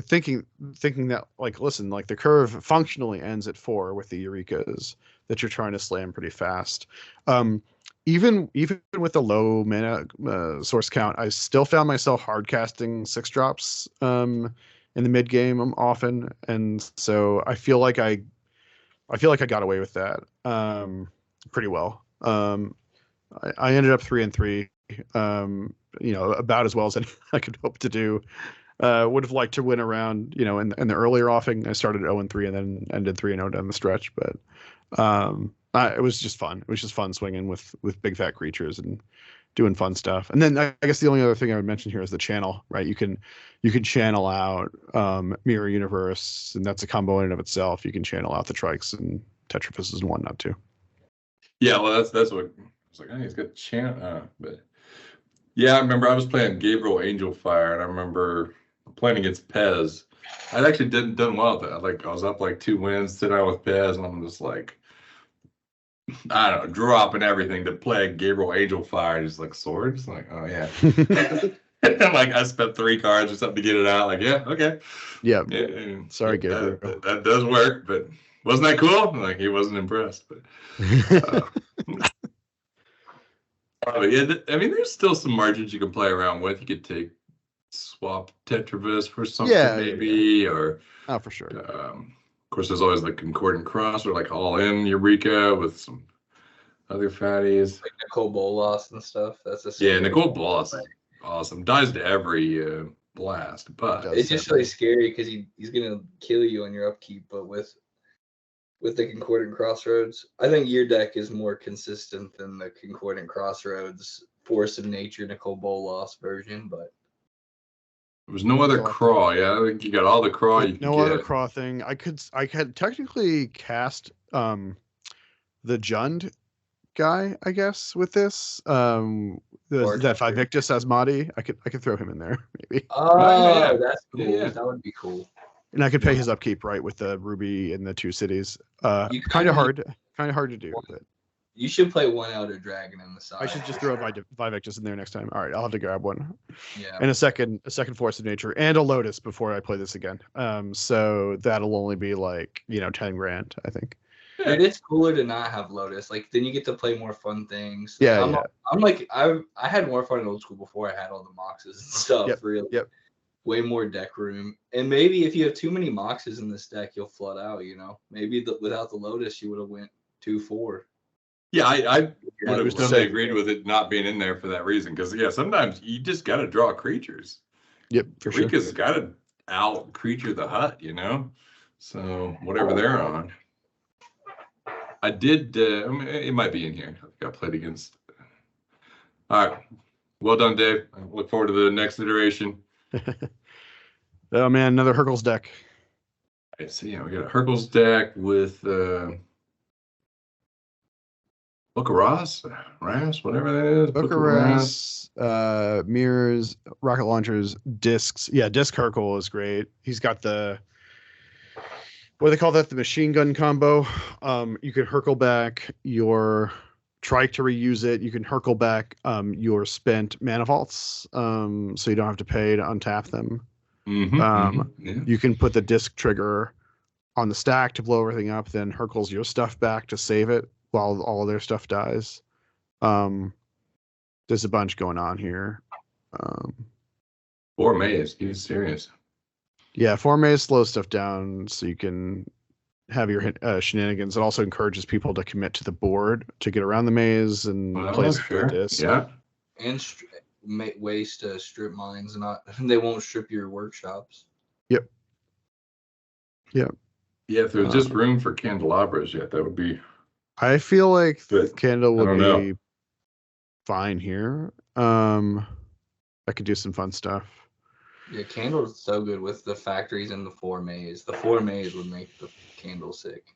Thinking that like, listen, like the curve functionally ends at 4 with the Eurekas that you're trying to slam pretty fast. Even with the low mana source count, I still found myself hard casting 6 drops in the mid game often, and so I feel like I got away with that pretty well. I ended up 3-3, about as well as I could hope to do. Would have liked to win around, in the earlier offing. I started 0-3 and then ended 3-0 down the stretch, but It was just fun. It was just fun swinging with big fat creatures and doing fun stuff. And then I guess the only other thing I would mention here is the channel, right? You can channel out Mirror Universe, and that's a combo in and of itself. You can channel out the Trikes and Tetraphys and whatnot too. Yeah, well, that's what I was like. Oh, he's got channel, but yeah, I remember I was playing Gabriel Angel Fire, and I remember playing against Pez. I actually done well at that. Like I was up like 2 wins, sitting out with Pez, and I'm just like, I don't know, dropping everything to play Gabriel Angel Fire, just like swords. Like, oh yeah. Like I spent 3 cards or something to get it out. Like, yeah, okay. Yeah. Sorry, yeah, Gabriel. That does work, but wasn't that cool? Like he wasn't impressed. But yeah, I mean, there's still some margins you can play around with. You could swap Tetravis for something, maybe, or for sure. Of course, there's always the Concordant Cross or like all in Eureka with some other fatties. Like Nicole Bolas and stuff. That's a Nicole Bolas is awesome. Dies to every blast, but it's just really scary because he's gonna kill you on your upkeep. But with the Concordant Crossroads, I think your deck is more consistent than the Concordant Crossroads Force of Nature Nicole Bolas version. But there was no other Craw. Yeah, I think you got all the Craw you could no get. other Craw thing. I could technically cast the Jund guy, I guess, with this. That Vivictus Asmati. I could throw him in there, maybe. Oh, that's cool. Yeah. That would be cool. And I could pay his upkeep, right, with the Ruby and the 2 cities. Kind of hard to do. But you should play 1 Elder Dragon in the side. I should just throw Vivictus in there next time. All right, I'll have to grab one. Yeah. And a second Force of Nature and a Lotus before I play this again. So that'll only be like, $10,000, I think. It is cooler to not have Lotus. Like then you get to play more fun things. Yeah, I'm like I had more fun in old school before I had all the Moxes and stuff. Really. Yep. Way more deck room. And maybe if you have too many Moxes in this deck, you'll flood out. Maybe without the Lotus, you would have went 2-4. Yeah, I would have totally agreed with it not being in there for that reason. Because sometimes you just got to draw creatures. Yep, for sure. Eureka's got to out creature the hut, So whatever they're on. I did. It might be in here. I think I played against. All right. Well done, Dave. I look forward to the next iteration. Oh man, another Herkules deck. All right, so we got a Herkules deck with Book of Ras, whatever that is. Book of Ras, mirrors, rocket launchers, discs. Yeah, disc Hercule is great. He's got the what do they call that? The machine gun combo. You can Hercule back your Trike to reuse it. You can Hercule back your spent mana vaults, so you don't have to pay to untap them. You can put the disc trigger on the stack to blow everything up, then Hercules your stuff back to save it while all of their stuff dies. There's a bunch going on here. 4 Maze, he's serious. Yeah, 4 Maze slows stuff down so you can have your shenanigans. It also encourages people to commit to the board to get around the maze and play sure. Disc. Yeah. And ways to strip mines, they won't strip your workshops. Yep. Yeah, if there's just room for candelabras yet, that would be. I feel like good. Candle would be fine here. I could do some fun stuff. Yeah, Candle is so good with the factories and the 4 Maze. The 4 Maze would make the Candle sick.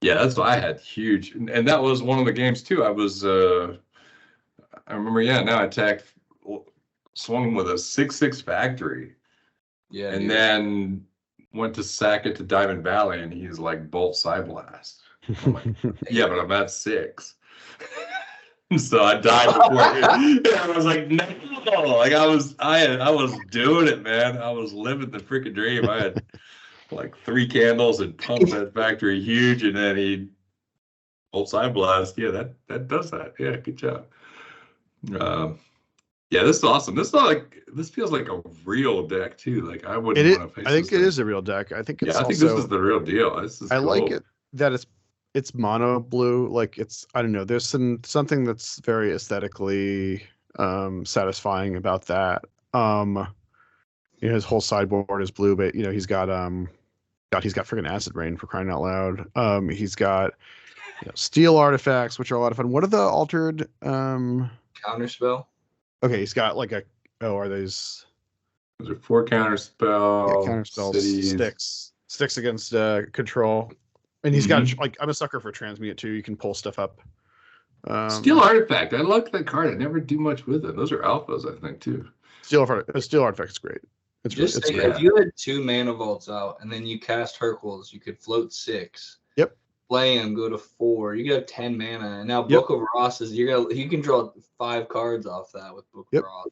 Yeah, that's what I had huge, and that was one of the games too. I was, I remember. Yeah, now I attacked, swung with a 6/6 factory. Yeah, and then went to sack it to Diamond Valley, and he's like Bolt Side Blast. I'm like, yeah, but I'm at 6. So I died before. I was like, no, like I was doing it, man. I was living the freaking dream. I had like 3 candles and pumped that factory huge, and then he Bolt Side Blast. Yeah, that does that. Yeah, good job. Yeah, this is awesome. This feels like a real deck too. Like I wouldn't want to face. I think it is a real deck. I think it's I think this is the real deal. This is I cool. like it that it's mono blue. Like I don't know. There's something that's very aesthetically satisfying about that. His whole sideboard is blue, but he's got freaking Acid Rain, for crying out loud. He's got Steel artifacts, which are a lot of fun. What are the altered? Counterspell. Okay, he's got like a. Oh, are those? Those are 4 counter spell. Counter spells. Cities. Sticks against control, and he's got like I'm a sucker for transmute too. You can pull stuff up. Steel artifact. I like that card. I never do much with it. Those are alphas, I think, too. Steel artifact is great. It's Just it's think, great. if you had 2 mana vaults out and then you cast Herkules, you could float 6. Yep. Play him, go to 4. You could have 10 mana. And now Book of Ross is you can draw 5 cards off that with Book of Ross.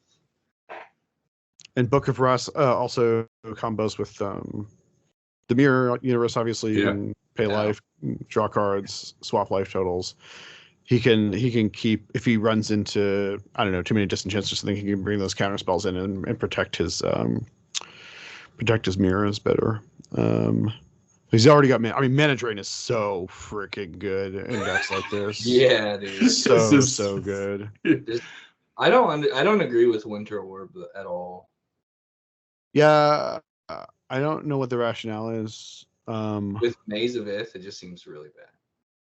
And Book of Ross also combos with the Mirror Universe. Obviously, you can pay life, draw cards, swap life totals. He can keep, if he runs into, I don't know, too many disenchants or something, he can bring those counter spells in and protect his mirrors better. He's already got mana. I mean, mana drain is so freaking good in decks like this. Yeah, dude. So good. I don't agree with Winter Orb at all. Yeah, I don't know what the rationale is. With Maze of Ith, it just seems really bad.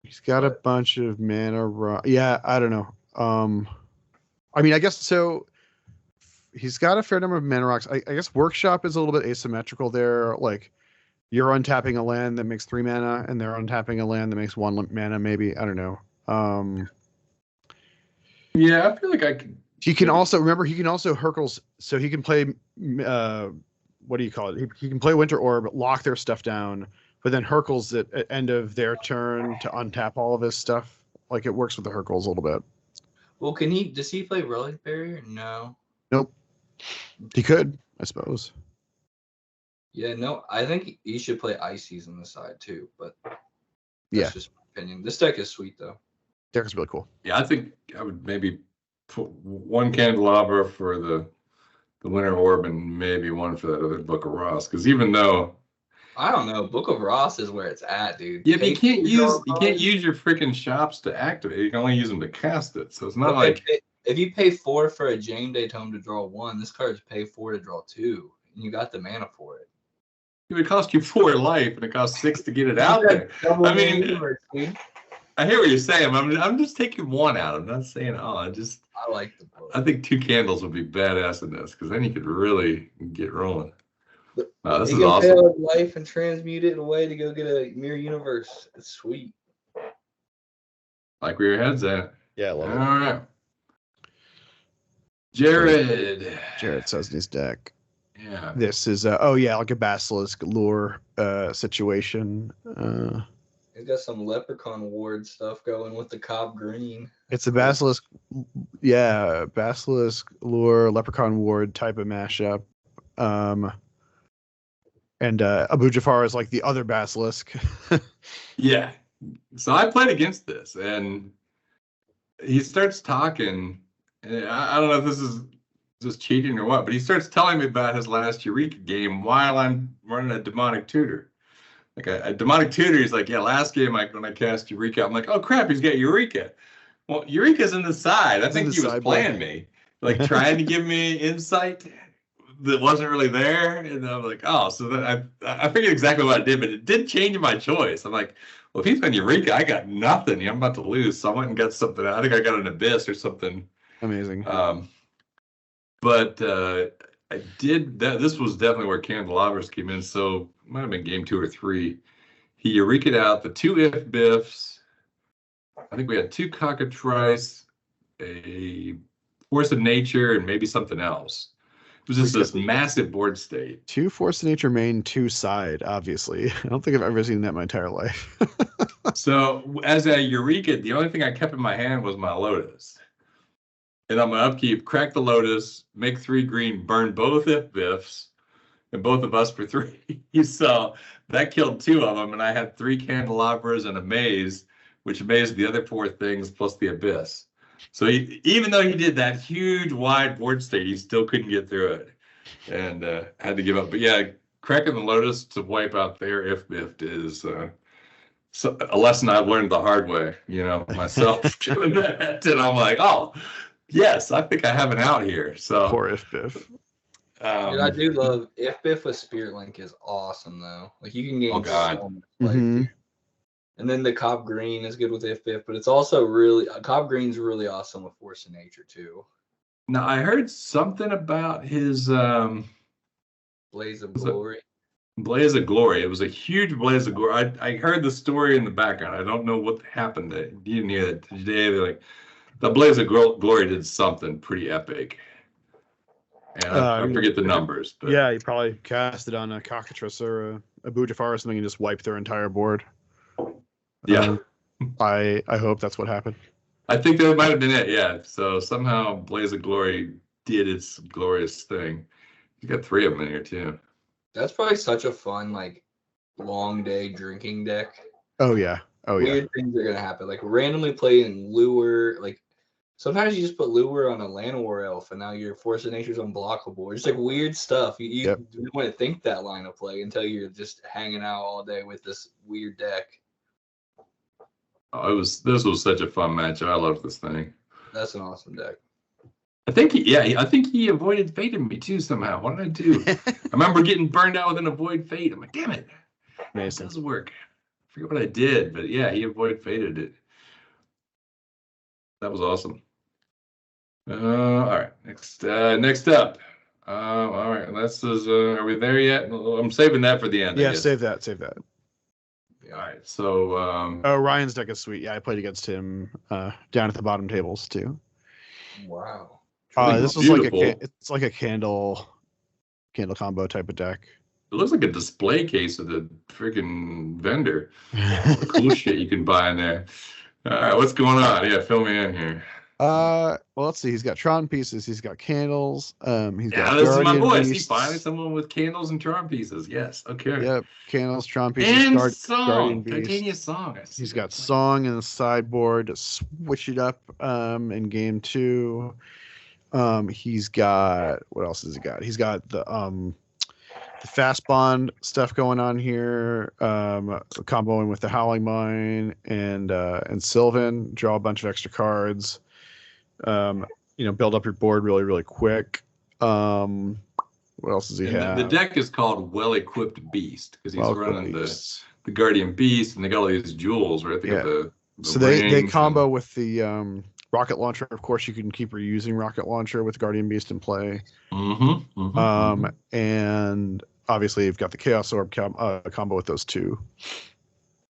He's got a bunch of mana. Yeah, I don't know. I mean, I guess so. He's got a fair number of mana rocks. I guess Workshop is a little bit asymmetrical there. Like, you're untapping a land that makes 3 mana, and they're untapping a land that makes 1 mana. Maybe, I don't know. Yeah, I feel like I could. He can also Herkules, so he can play. What do you call it? He can play Winter Orb, lock their stuff down. But then Herkules at end of their turn to untap all of his stuff. Like, it works with the Herkules a little bit. Well, does he play Relic Barrier? No. Nope. He could, I suppose. Yeah, no, I think he should play Ices on the side too, but that's just my opinion. This deck is sweet though. Deck is really cool. Yeah, I think I would maybe put 1 Candelabra for the Winter Orb and maybe 1 for that other Book of Ross. Because even though I don't know, Book of Ross is where it's at, dude. Yeah, but you can't use your freaking shops to activate. You can only use them to cast it. So it's not like if you pay 4 for a Jane Day Tome to draw 1, this card's pay 4 to draw 2, and you got the mana for it. It would cost you 4 life, and it costs 6 to get it out there. I mean, I hear what you're saying. I'm just taking 1 out. I'm not saying I like the book. I think 2 candles would be badass in this because then you could really get rolling. This is awesome. You can pay life and transmute it away to go get a Mirror Universe. It's sweet. Like where your head's at. Yeah, I love it. All right. Jared says in his deck. Yeah. This is like a Basilisk lure situation. He's got some Leprechaun Ward stuff going with the Cobb Green. It's a Basilisk lure Leprechaun Ward type of mashup. And Abu Jafar is like the other Basilisk. Yeah. So I played against this, and he starts talking. And I don't know if this is just cheating or what, but he starts telling me about his last Eureka game while I'm running a Demonic Tutor. Like a Demonic Tutor, he's like, yeah, last game when I cast Eureka, I'm like, oh crap, he's got Eureka. Well, Eureka's in the side. I think he was playing me, like trying to give me insight that wasn't really there. And I'm like, oh, so then I figured exactly what I did, but it did change my choice. I'm like, well, if he's on Eureka, I got nothing. I'm about to lose. So I went and got something. I think I got an Abyss or something. Amazing. But I did that. This was definitely where Candelabras came in. So it might have been game 2 or 3. He Eureka'd out the 2 if biffs. I think we had 2 cockatrice, a Force of Nature, and maybe something else. It was just this massive board state. 2 Force of Nature main, 2 side, obviously. I don't think I've ever seen that in my entire life. So as a Eureka, the only thing I kept in my hand was my Lotus. And on my upkeep, crack the Lotus, make 3 green, burn both if biffs, and both of us for 3. So that killed 2 of them, and I had 3 Candelabras and a Maze, which amazed the other 4 things plus the Abyss. So even though he did that huge wide board state, he still couldn't get through it, and had to give up. But yeah, cracking the Lotus to wipe out their if biffed is a lesson I've learned the hard way. Myself doing that, and I'm like, oh yes, I think I have an out here. So poor if biff. Dude, I do love if biff with Spirit Link is awesome though. Like you can gain so much life. And then the Cop Green is good with if, but it's also really Cop Green's really awesome with Force of Nature too. Now I heard something about his Blaze of Glory. Blaze of Glory. It was a huge blaze of glory. I heard the story in the background. I don't know what happened. You didn't hear that today. They're like, the blaze of glory did something pretty epic. And I forget the numbers. But yeah, you probably cast it on a Cockatrice or a Bujafar or something and just wipe their entire board. Yeah. I hope that's what happened. I think that might have been it, yeah. So somehow Blaze of Glory did its glorious thing. You got 3 of them in here too. That's probably such a fun, like, long day drinking deck. Oh yeah. Weird things are gonna happen. Like randomly playing Lure, like sometimes you just put Lure on a Llanowar elf and now your Force of Nature's unblockable. It's like weird stuff. You don't want to think that line of play until you're just hanging out all day with this weird deck. Oh, this was such a fun match. I love this thing. That's an awesome deck. I think he avoided fating me too somehow. What did I do? I remember getting burned out with an avoid fate. I'm like, damn it. It doesn't work. I forget what I did, but yeah, he avoid fated it. That was awesome. All right, next up. All right, this is. Are we there yet? I'm saving that for the end. Yeah, save that. All right, so. Ryan's deck is sweet. Yeah, I played against him down at the bottom tables too. Wow. This was it's like a candle combo type of deck. It looks like a display case of the freaking vendor. Cool shit you can buy in there. All right, what's going on? Yeah, fill me in here. Well, let's see. He's got Tron pieces. He's got candles. He's got this is my boy. Beasts. See, finally someone with candles and Tron pieces. Yes, okay. Yep, candles, Tron pieces, and Guardian Beast. Titania Song. He's got Song in the sideboard to switch it up in game 2. He's got, what else has he got? He's got the fast bond stuff going on here, comboing with the Howling Mine and Sylvan, draw a bunch of extra cards, build up your board really, really quick. What else does he have? The deck is called Well-Equipped Beast because he's running the Guardian Beast, and they got all these jewels, right? They got the so they combo with the rocket launcher. Of course, you can keep reusing rocket launcher with Guardian Beast in play. And obviously, you've got the Chaos Orb combo with those two.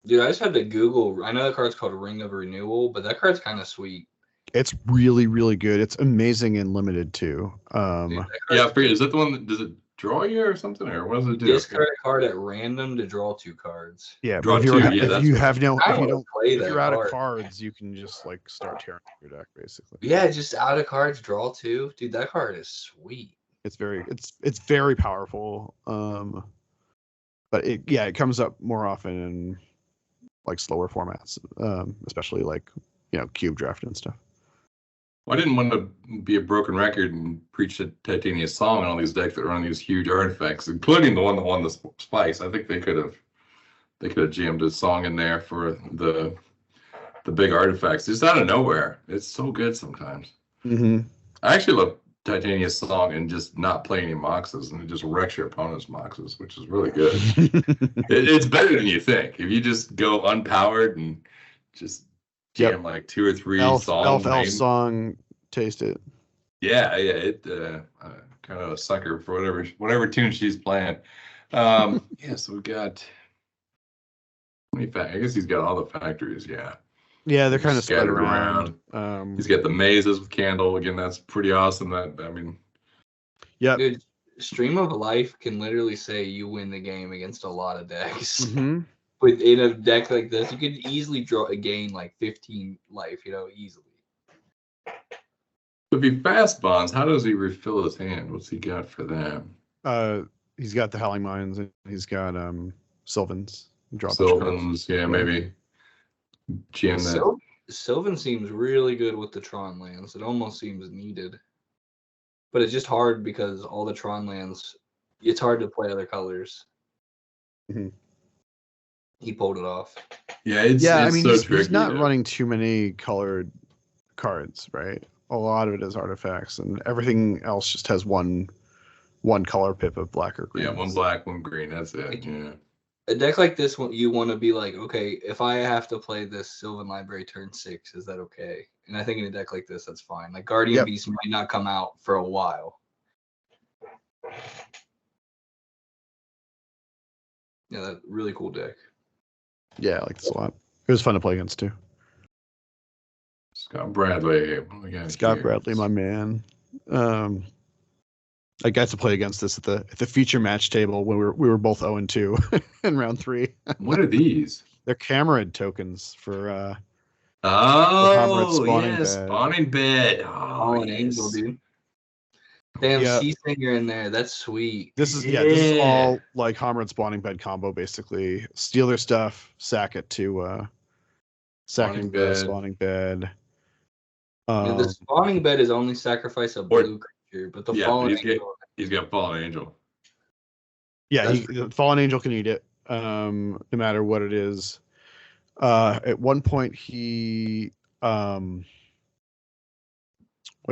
Dude, I just had to Google. I know the card's called Ring of Renewal, but that card's kind of sweet. It's really, really good. It's amazing and limited too. Dude, I forget. Is that the one that does it draw you or something, or what does it do? Discard a card at random to draw 2 cards. Yeah, draw 2. If you're out card. of cards, you can just like start tearing your deck basically. Yeah, just out of cards, draw 2. Dude, that card is sweet. It's very powerful. But it comes up more often in like slower formats, especially like cube draft and stuff. Well, I didn't want to be a broken record and preach the Titania Song on all these decks that run these huge artifacts, including the one that won the Spice. I think they could have jammed a song in there for the big artifacts. Just out of nowhere. It's so good sometimes. Mm-hmm. I actually love Titania Song and just not play any Moxes, and it just wrecks your opponent's Moxes, which is really good. It's better than you think. If you just go unpowered and just jam like 2 or 3 songs. Elf song, taste it. Yeah, it kind of a sucker for whatever tune she's playing. So we got. I guess he's got all the factories. Yeah, they're kind of scattered around. He's got the mazes with Candle. Again, that's pretty awesome. Yeah. Dude, Stream of Life can literally say you win the game against a lot of decks. Mm-hmm. But in a deck like this, you could easily gain like 15 life, easily. If he fast bonds, how does he refill his hand? What's he got for that? He's got the Howling Mines, and he's got Sylvans. Sylvans, yeah, maybe. Sylvan seems really good with the Tron lands. It almost seems needed. But it's just hard because all the Tron lands, it's hard to play other colors. Mm-hmm. He pulled it off. Yeah, he's not running too many colored cards, right? A lot of it is artifacts, and everything else just has one color pip of black or green. Yeah, one black, one green. That's it. Yeah. A deck like this, you want to be like, okay, if I have to play this Sylvan Library turn 6, is that okay? And I think in a deck like this, that's fine. Like Guardian Beast might not come out for a while. Yeah, that really cool deck. Yeah, I like this a lot. It was fun to play against too. Scott Bradley. Scott Bradley, my man. I got to play against this at the feature match table when we were both 0-2 in round 3. What are these? They're Camarade tokens for spawning bed. Oh, an angel, dude. Damn, Sea Singer in there. That's sweet. This is all like Homrad spawning bed combo, basically. Steal their stuff, sack it to spawning bed. The spawning bed is only sacrifice a blue creature, but the fallen angel. He's got fallen angel. Yeah, the fallen angel can eat it, no matter what it is. At one point, he what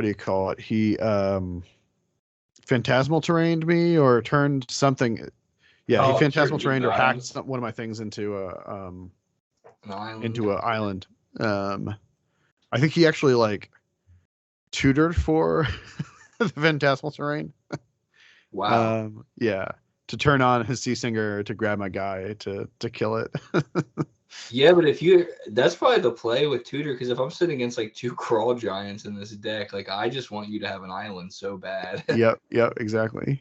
do you call it? He phantasmal terrained me or turned something. Yeah, he phantasmal terrained or hacked one of my things into an island. I think he actually like tutored for the phantasmal terrain. Wow. Yeah, to turn on his Sea Singer to grab my guy to kill it. Yeah, but that's probably the play with tutor, because if I'm sitting against like 2 Craw giants in this deck, like I just want you to have an island so bad. Yep, exactly.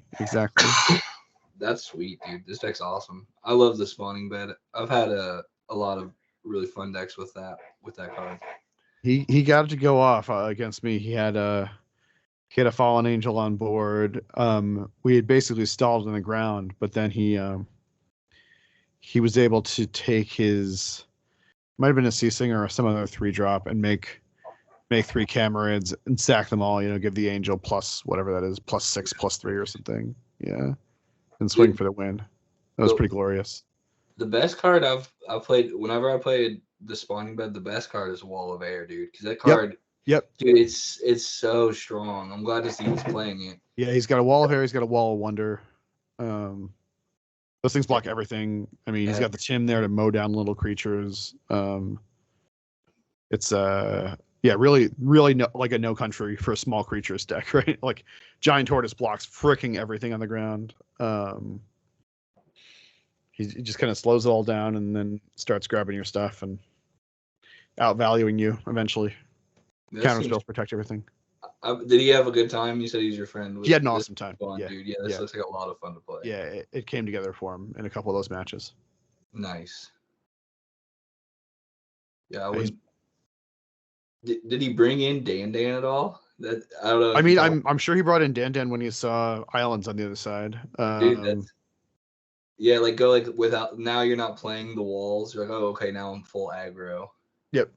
That's sweet, dude. This deck's awesome. I love the spawning bed. I've had a lot of really fun decks with that card. He got it to go off against me. He had a fallen angel on board. We had basically stalled on the ground, but then he was able to take his, might have been a Sea Singer or some other 3-drop, and make 3 Camarades and sack them all. Give the angel plus whatever that is, +6, +3 or something. Yeah, and swing for the win. That was pretty glorious. The best card I've played, whenever I played the spawning bed, the best card is Wall of Air, dude. Because that card, dude, it's so strong. I'm glad to see he's playing it. Yeah, he's got a Wall of Air. He's got a Wall of Wonder. Those things block everything. I mean, he's got the Tim there to mow down little creatures. It's really like a no country for a small creatures deck, right? Like Giant Tortoise blocks freaking everything on the ground. He just kind of slows it all down and then starts grabbing your stuff and outvaluing you eventually. Counter spells protect everything. Did he have a good time? You said he's your friend. He had an awesome time. Fun, dude. Yeah, this looks like a lot of fun to play. Yeah, it came together for him in a couple of those matches. Nice. Yeah, did he bring in Dan at all? I don't know. I mean, I'm sure he brought in Dan when he saw islands on the other side. Dude, without, now you're not playing the walls. You're like, oh, okay, now I'm full aggro. Yep.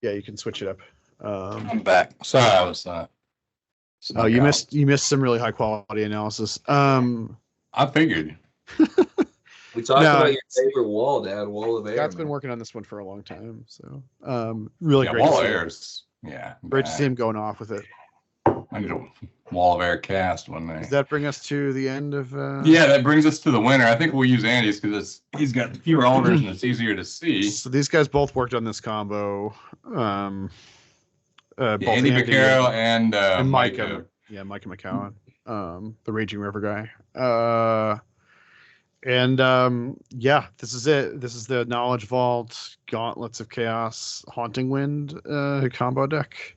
Yeah, you can switch it up. I'm back. Sorry, I was. You missed some really high quality analysis. I figured. We talked about your favorite wall, Dad. Wall of Air. Scott's been working on this one for a long time, so really great. Wall of Air's great to see him going off with it. I need a Wall of Air cast one day. Does that bring us to the end of? Yeah, that brings us to the winner. I think we'll use Andy's because he's got fewer Alders and it's easier to see. So these guys both worked on this combo. Both Andy Vaquero and Micah. Yeah, Micah McCowan, the Raging River guy. This is it. This is the Knowledge Vault, Gauntlets of Chaos, Haunting Wind combo deck.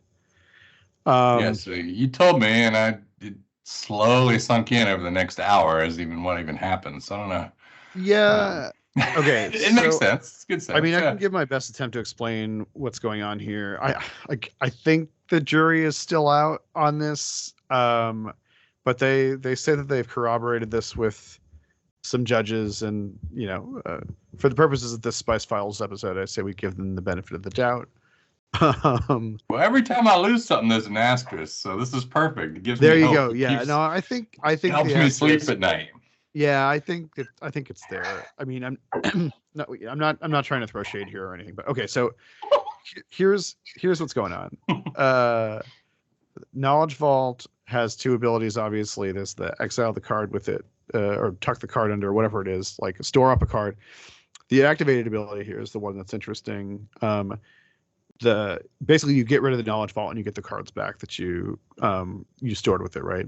So you told me, and it slowly sunk in over the next hour as what even happened. So I don't know. Yeah. Okay. It makes sense. It's good sense. I mean, I can give my best attempt to explain what's going on here. I think the jury is still out on this, but they say that they've corroborated this with some judges, and for the purposes of this Spice Files episode, I say we give them the benefit of the doubt. Well, every time I lose something, there's an asterisk, so this is perfect. It gives there me you hope. Go. Yeah, no, I think it helps me sleep at night. Yeah, I think it's there. I mean, I'm not trying to throw shade here or anything, but okay. So here's what's going on. Knowledge Vault has 2 abilities. Obviously, there's the exile the card with it or tuck the card under, or whatever it is, like store up a card. The activated ability here is the one that's interesting. Basically you get rid of the knowledge vault and you get the cards back that you stored with it, right?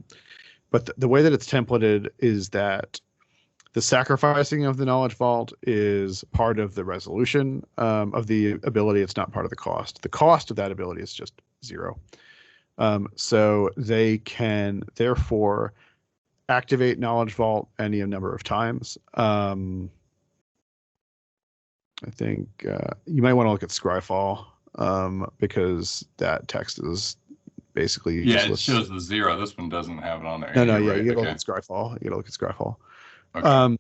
But the way that it's templated is that the sacrificing of the knowledge vault is part of the resolution of the ability. It's not part of the cost. The cost of that ability is just 0. So they can therefore activate knowledge vault any number of times. I think you might want to look at Scryfall because that text is basically it shows the 0. This one doesn't have it on there. No, right? you gotta look at Scryfall. You gotta look at Scryfall. Okay.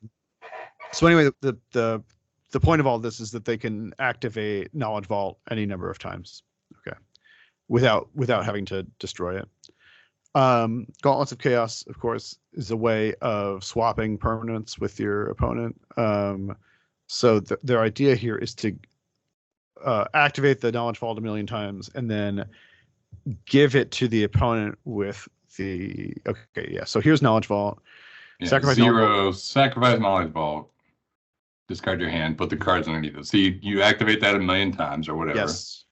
So anyway, the point of all this is that they can activate knowledge vault any number of times. Okay. Without having to destroy it. Gauntlets of Chaos, of course, is a way of swapping permanents with your opponent. So their idea here is to activate the knowledge vault 1,000,000 times and then give it to the opponent with the so here's knowledge vault. Sacrifice 0, sacrifice knowledge vault, discard your hand, put the cards underneath it. So you activate that 1,000,000 times or whatever. Yes.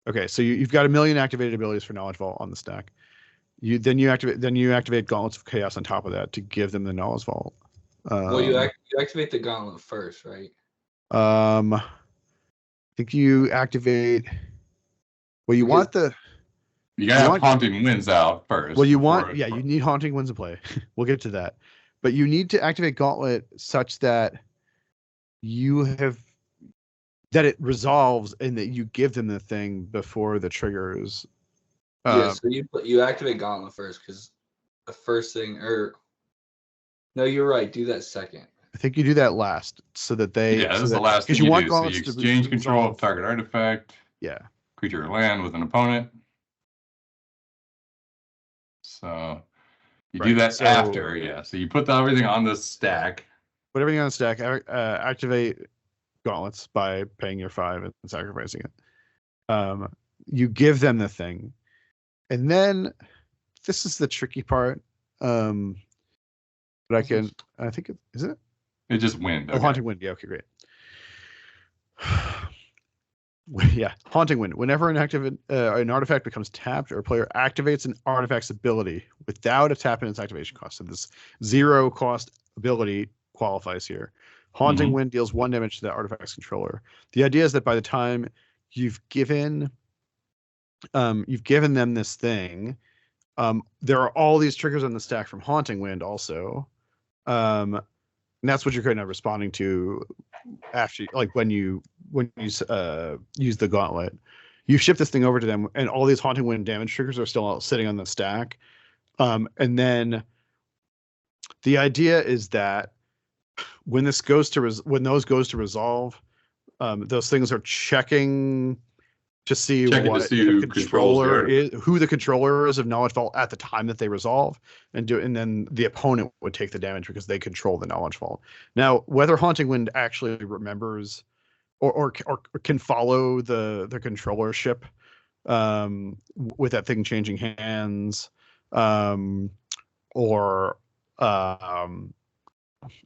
Okay, so you've got 1,000,000 activated abilities for knowledge vault on the stack. You activate Gauntlets of Chaos on top of that to give them the knowledge vault. Well, you activate the gauntlet first, right? I think you activate. Well, you want the. You gotta have Haunting Winds out first. Well, you need Haunting Winds to play. We'll get to that, but you need to activate Gauntlet such that it resolves and that you give them the thing before the triggers. So you activate Gauntlet first because the first thing, no, you're right. Do that second. I think you do that last so that they. Yeah, this is the last thing you do. So you exchange control of target artifact. Yeah. Creature or land with an opponent. So you do that after, yeah. So you put everything on the stack. Put everything on the stack. Activate Gauntlets by paying your 5 and sacrificing it. You give them the thing, and then this is the tricky part. But I think is it? It just wind. Okay. Oh, Haunting Wind. Yeah. Okay. Great. Yeah, Haunting Wind. Whenever an artifact becomes tapped or a player activates an artifact's ability without a tap in its activation cost, so this 0 cost ability qualifies here. Haunting Wind deals 1 damage to that artifact's controller. The idea is that by the time you've given them this thing, there are all these triggers on the stack from Haunting Wind also, and that's what you're kind of responding to after, like when you use the Gauntlet. You ship this thing over to them, and all these Haunting Wind damage triggers are still sitting on the stack. And then the idea is that when those goes to resolve, those things are checking to see who the controller is of knowledge vault at the time that they resolve, and then the opponent would take the damage because they control the knowledge vault. Now, whether Haunting Wind actually remembers or can follow the controllership with that thing changing hands, or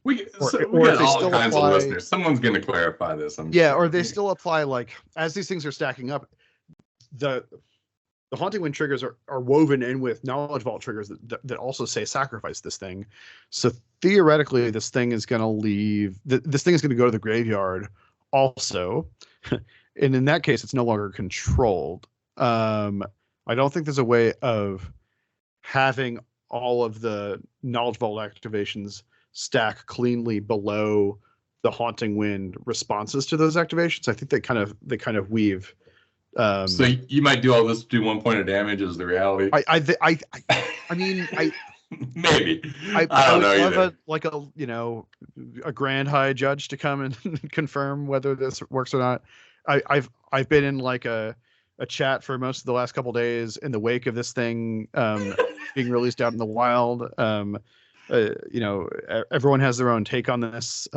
we got all kinds of listeners. Someone's going to clarify this. Or they still apply, like, as these things are stacking up, the Haunting Wind triggers are woven in with knowledge vault triggers that also say sacrifice this thing. So theoretically, this thing is going to leave. This thing is going to go to the graveyard also, and in that case, it's no longer controlled. I don't think there's a way of having all of the knowledge vault activations stack cleanly below the Haunting Wind responses to those activations. I think they kind of weave. So you might do all this to do 1 point of damage is the reality. I mean, maybe. I don't know either. A grand high judge to come and confirm whether this works or not. I've been in like a chat for most of the last couple days in the wake of this thing being released out in the wild. Everyone has their own take on this.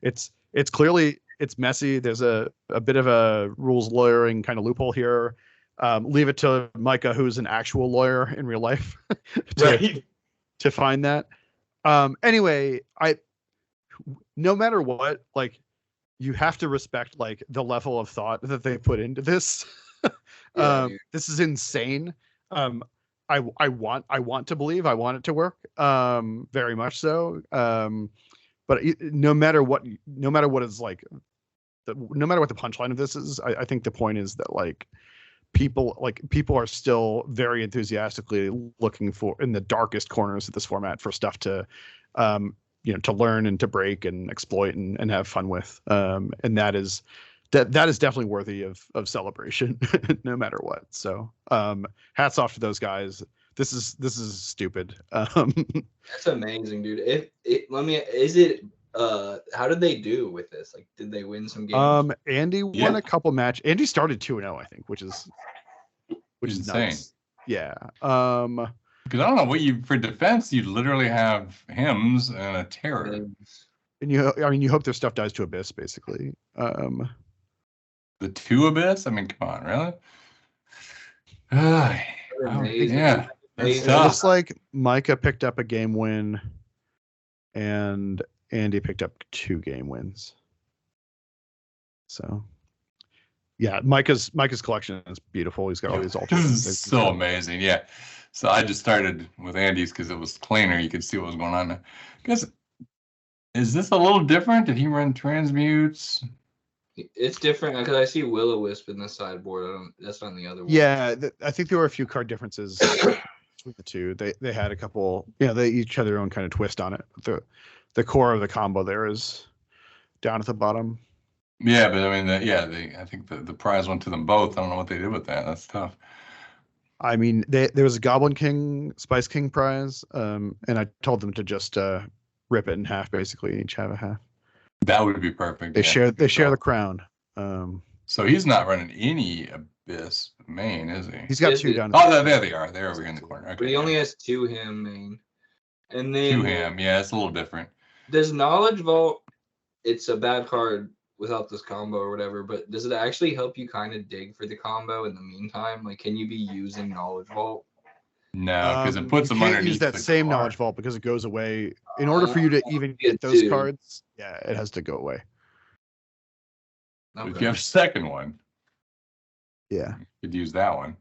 It's clearly, it's messy. There's a bit of a rules lawyering kind of loophole here. Leave it to Micah, who's an actual lawyer in real life, to find that. Anyway, no matter what, like, you have to respect like the level of thought that they put into this. This is insane. I want to believe, I want it to work. Very much so. But no matter what is like, no matter what the punchline of this is, I think the point is that like people are still very enthusiastically looking for, in the darkest corners of this format, for stuff to to learn and to break and exploit and have fun with. And that is definitely worthy of celebration no matter what. So hats off to those guys. This is stupid. That's amazing, dude. How did they do with this? Like, did they win some games? Andy won a couple matches. Andy started 2-0, I think, which is insane. Nuts. Yeah. Because I don't know what for defense, you literally have hymns and a terror. And you hope their stuff dies to Abyss, basically. The 2 Abyss? I mean, come on, really? Yeah. That's It tough. looks like Micah picked up a game win and Andy picked up 2 game wins. So yeah, Micah's collection is beautiful. He's got all these alternate. This is so amazing. Yeah. So I just started with Andy's because it was cleaner. You could see what was going on. Guess, is this a little different? Did he run transmutes? It's different because I see Will-O-Wisp in the sideboard. That's on the other one. Yeah, I think there were a few card differences between the two. They had a couple. They each had their own kind of twist on it. The core of the combo there is down at the bottom. Yeah, but I mean, I think the prize went to them both. I don't know what they did with that. That's tough. I mean, there was a Goblin King, Spice King prize, and I told them to just rip it in half, basically, each have a half. That would be perfect. They share the crown. So he's not running any Abyss main, is he? He's got 2 down. Oh, there they are. They're over here in the corner. Okay. But he only has 2 him main. And then 2 him. Yeah, it's a little different. Does Knowledge Vault, it's a bad card without this combo or whatever, but does it actually help you kind of dig for the combo in the meantime? Like, can you be using Knowledge Vault? No, because it puts them underneath. You can't use that same card. Knowledge Vault because it goes away. In order for you to even get those cards, it has to go away. Okay. If you have a second one, you could use that one.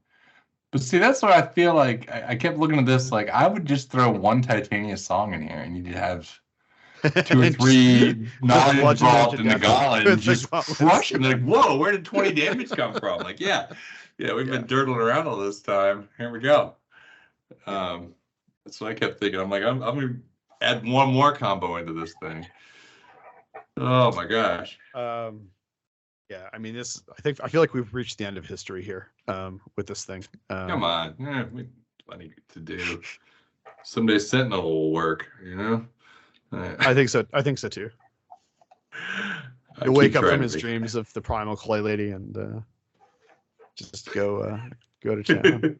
But see, that's what I feel like. I kept looking at this, like, I would just throw 1 Titania song in here and you'd have 2 or 3 Knowledge Vault in the Gauntlet and just crush them. Like, whoa, where did 20 damage come from? Like, we've been dirtling around all this time. Here we go. That's what I kept thinking. I'm like, I'm going to add 1 more combo into this thing. Oh my gosh. I mean, I feel like we've reached the end of history here with this thing. Come on. We plenty to do. Someday Sentinel will work, I think so. I think so too. He'll wake up from his dreams of the primal clay lady and just go to town.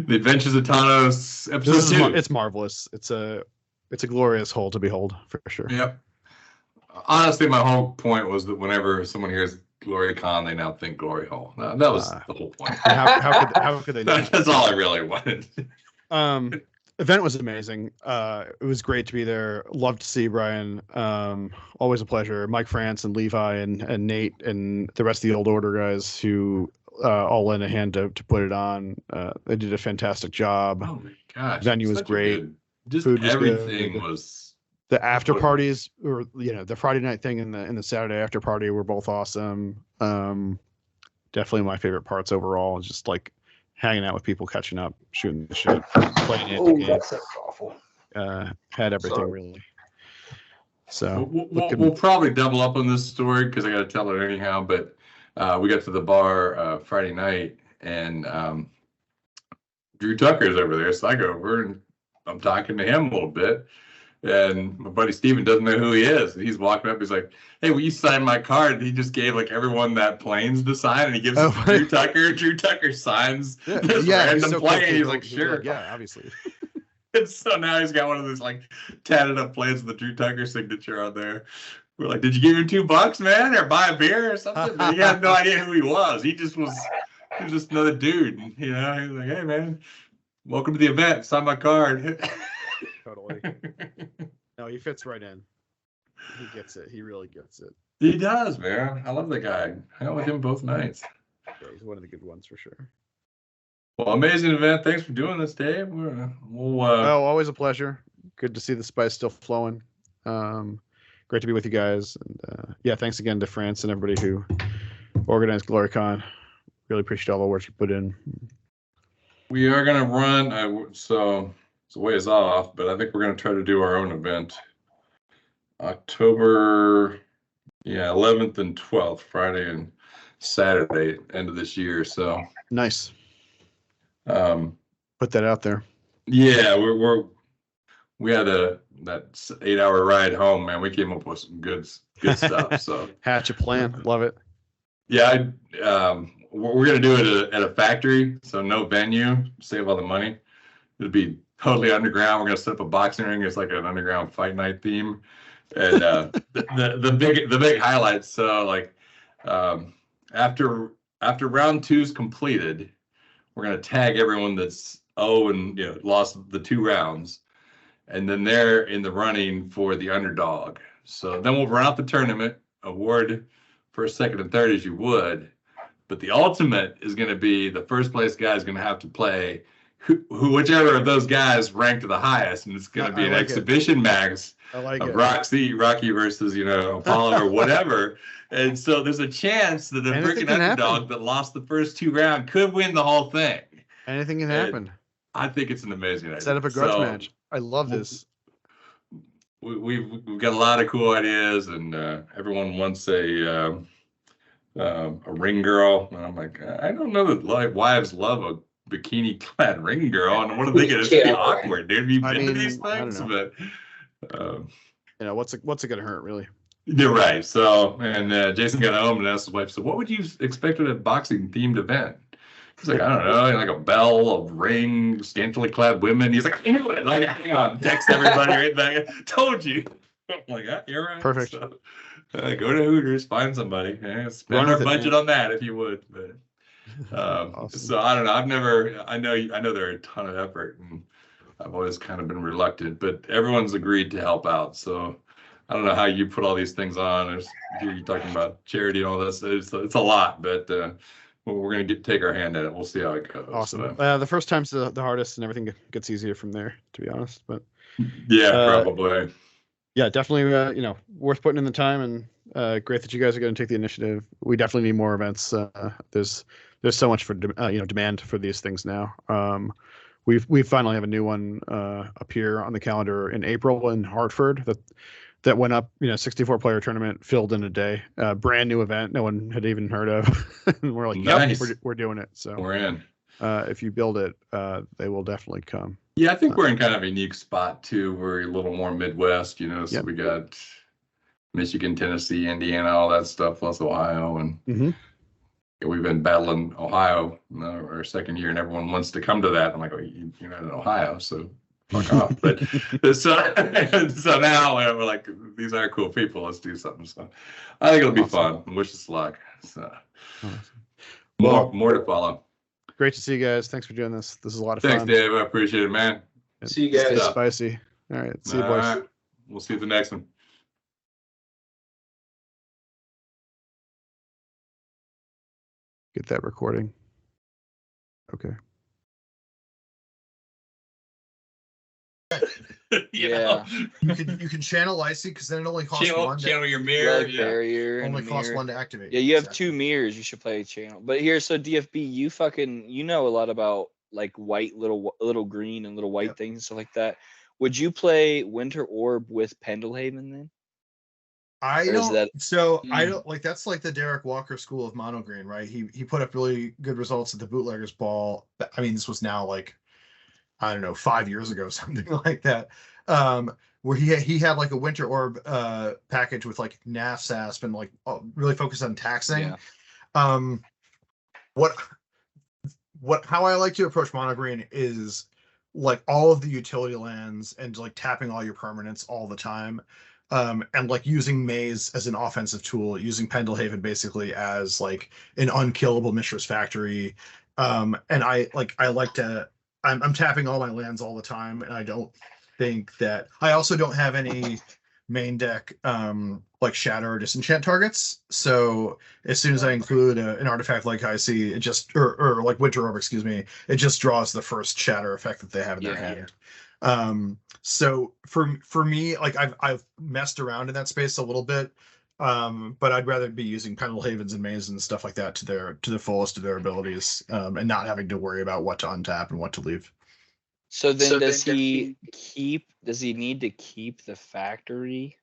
The Adventures of Thanos episode 2. It's marvelous. It's a glorious whole to behold for sure. Yep. Honestly, my whole point was that whenever someone hears GloryCon, they now think Glory Hole. That was the whole point. How could they not? That's all I really wanted. Event was amazing. It was great to be there. Loved to see Brian. Always a pleasure. Mike France and Levi and Nate and the rest of the Old Order guys who all lent a hand to put it on. They did a fantastic job. Oh my gosh! Venue was great. Food was everything good. Was. The after parties, or the Friday night thing and the Saturday after party were both awesome. Definitely my favorite parts overall. Just like hanging out with people, catching up, shooting the shit, playing it. That's awful. Had everything really. So we'll probably double up on this story because I got to tell it anyhow. But we got to the bar Friday night and Drew Tucker's over there, so I go over and I'm talking to him a little bit. And my buddy Steven doesn't know who he is. And he's walking up. He's like, "Hey, will you sign my card?" And he just gave like everyone that planes to sign, and he gives it to Drew Tucker. Drew Tucker signs this random plane. He's like, "Sure, like, yeah, obviously." And so now he's got one of those like tatted up planes with the Drew Tucker signature on there. We're like, "Did you give him $2, man, or buy a beer or something?" But he had no idea who he was. He was just another dude. He was like, "Hey, man, welcome to the event. Sign my card." Totally. No, he fits right in. He gets it. He really gets it. He does, man. I love that guy. I hung out with him both nights. Yeah, he's one of the good ones for sure. Well, amazing event. Thanks for doing this, Dave. We'll Oh, always a pleasure. Good to see the spice still flowing. Great to be with you guys. And yeah, thanks again to France and everybody who organized GloryCon. Really appreciate all the work you put in. we are gonna run. So it's a ways off, but I think we're gonna try to do our own event. October, 11th and 12th, Friday and Saturday, end of this year. So Nice. um, Put that out there. yeah, we had that 8-hour ride home, man. We came up with some good stuff. So Hatch a plan. Love it. yeah, we're gonna do it at a factory, so no venue, save all the money. It'll be totally underground. We're gonna set up a boxing ring. It's like an underground fight night theme, and the big highlights. So like after round 2's completed, we're gonna tag everyone that's and lost the 2 rounds, and then they're in the running for the underdog. So then we'll run out the tournament, award first, second, and third as you would. But the ultimate is going to be the first place guy is going to have to play whichever of those guys ranked the highest, and it's going to be an exhibition match I like of it. Rocky versus Apollo or whatever. And so there's a chance that the Anything freaking can underdog happen. that lost the first 2 rounds could win the whole thing. Anything can happen. I think it's an amazing idea. Set up a grudge So, match. I love this. We've got a lot of cool ideas, and everyone wants a ring girl, and I'm like, I don't know that wives love a bikini clad ring girl, and what are they gonna be awkward, dude? Have you been to these I don't things? know. But What's it gonna hurt, really? you're right. So, and Jason got home and asked his wife, so what would you expect at a boxing themed event? He's like, I don't know, like a bell, a ring, scantily clad women. He's like, I knew it. Like, hang on, text everybody right back. Told you. I'm like, you're right. Perfect. So, go to Hooters, find somebody. Spend our budget on that if you would. But Awesome. so I don't know. I know they're a ton of effort, and I've always kind of been reluctant, but everyone's agreed to help out. So I don't know how you put all these things on. You're talking about charity and all this. It's a lot, but we're gonna take our hand at it. We'll see how it goes. Awesome. So, The first time's the hardest, and everything gets easier from there, to be honest. But yeah, probably. yeah, definitely. Worth putting in the time, and great that you guys are going to take the initiative. We definitely need more events. There's so much for demand for these things now. We finally have a new one appear on the calendar in April in Hartford that went up. 64-player tournament filled in a day. Brand new event, no one had even heard of. And we're like, nice. Yep, we're doing it. So We're in. if you build it, they will definitely come. Yeah, I think we're in kind of a unique spot too. We're a little more Midwest, so Yep. we got Michigan, Tennessee, Indiana, all that stuff, plus Ohio, and we've been battling Ohio our second year, and everyone wants to come to that. I'm like, oh, you're not in Ohio, so fuck off. But so now we're like, these are cool people. Let's do something. So I think it'll be fun. Wish us luck. So Awesome. more to follow. Great to see you guys. Thanks for doing this. This is a lot of fun. Thanks, Dave. I appreciate it, man. See you guys. Stay spicy. All right. See you, boys. All right. We'll see you at the next one. Get that recording. Okay. Yeah. You can channel icy because then it only costs one. Channel your mirror. Red barrier. Only and costs mirror. one to activate. Yeah, you have Exactly. 2 mirrors. You should play channel. But here, so DFB, you know a lot about like white, little green and little white Yep. things and stuff like that. Would you play Winter Orb with Pendelhaven then? I Or is don't. that- So I don't like. That's like the Derek Walker school of mono green, right? He put up really good results at the Bootleggers Ball. I mean, this was now like, I don't know, 5 years ago, something like that. Where he had like a Winter Orb package with like NAF and like really focused on taxing. Yeah. How I like to approach mono green is like all of the utility lands and like tapping all your permanents all the time. And like using Maze as an offensive tool, using Pendelhaven basically as like an unkillable Mishra's Factory. And I'm tapping all my lands all the time, and I don't think that I also don't have any main deck like shatter or disenchant targets. So as soon as I include an artifact like I see, it just or like Winter Orb, excuse me, it just draws the first shatter effect that they have in their hand. So for me, like I've messed around in that space a little bit. But I'd rather be using Pendle Havens and Mazes and stuff like that to the fullest of their abilities, and not having to worry about what to untap and what to leave. So then does he need to keep the factory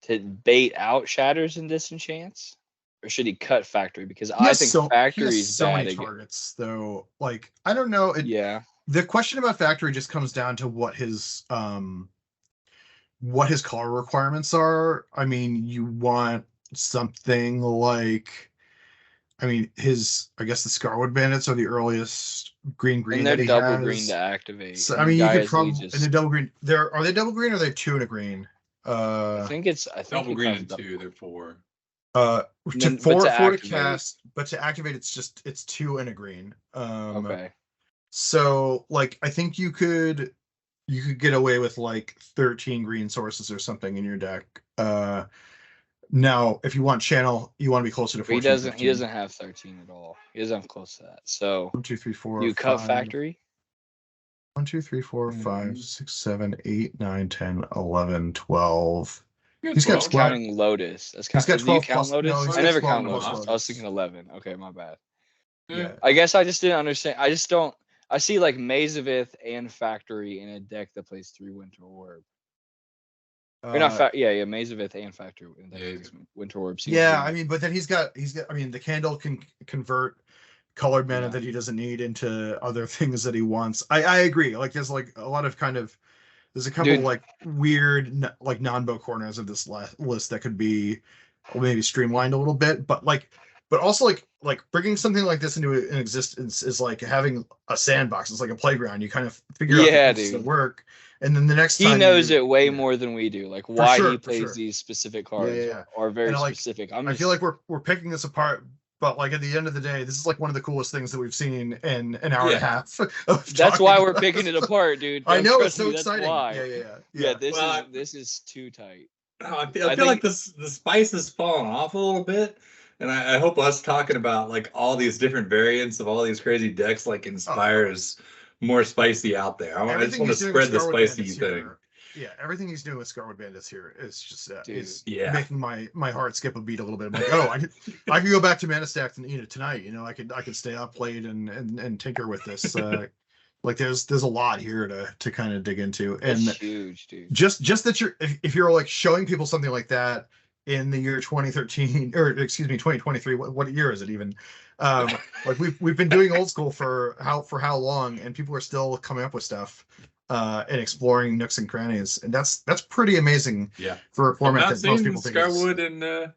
to bait out shatters and disenchants? Or should he cut factory? Because I think factory is so bad many targets, though. Like, I don't know. The question about factory just comes down to what his color requirements are. I mean, you want something like, I mean, I guess the Scarwood Bandits are the earliest green and they're double green to activate. So, I mean, you could probably in the double green. Are they double green or are they 2 and a green? I think double green and 2. They're 4. Four to cast, but to activate it's 2 and a green. Okay. So like I think you could get away with like 13 green sources or something in your deck. Now if you want channel, you want to be closer to 14. He doesn't have 13 at all. He doesn't have close to that. So 1, 2, 3, 4. You cut factory? 1, 2, 3, 4, 5, 6, 7, 8, 9, 10, 11, 12. He's got 12. Counting Lotus. He's got 12 count Lotus? No, I never count Lotus. Lotus. I was thinking 11. Okay, my bad. Yeah. I guess I just didn't understand. I just don't. I see like Mazevith and Factory in a deck that plays 3 Winter Orb. Or not Mazevith and Factory in that plays Winter Orb. I mean, but then he's got. I mean, the candle can convert colored mana that he doesn't need into other things that he wants. I agree. Like there's like a lot of there's a couple like weird like non-bow corners of this list that could be maybe streamlined a little bit, but also like bringing something like this into an existence is like having a sandbox. It's like a playground. You kind of figure out things that work, and then the next time he knows it way more than we do. Like why he plays these specific cards are very specific. I feel like we're picking this apart. But like at the end of the day, this is like one of the coolest things that we've seen in an hour and a half. That's why we're picking it apart, dude. I know, it's so exciting. Yeah. This is too tight. I feel like the spice has fallen off a little bit, and I hope us talking about like all these different variants of all these crazy decks like inspires more spicy out there. I just want to spread the spicy thing. Yeah, everything he's doing with Scarwood Bandits here is just making my heart skip a beat a little bit. I'm like, oh, I could go back to Mana Stacks and eat it tonight. You know, I could stay up late and tinker with this. Like there's a lot here to kind of dig into. And it's huge, dude. Just that if you're like showing people something like that in the year 2013 or excuse me 2023, what year is it even? Like we've been doing old school for how long, and people are still coming up with stuff. And exploring nooks and crannies, and that's pretty amazing. Yeah, for a format that most people think Scarwood and the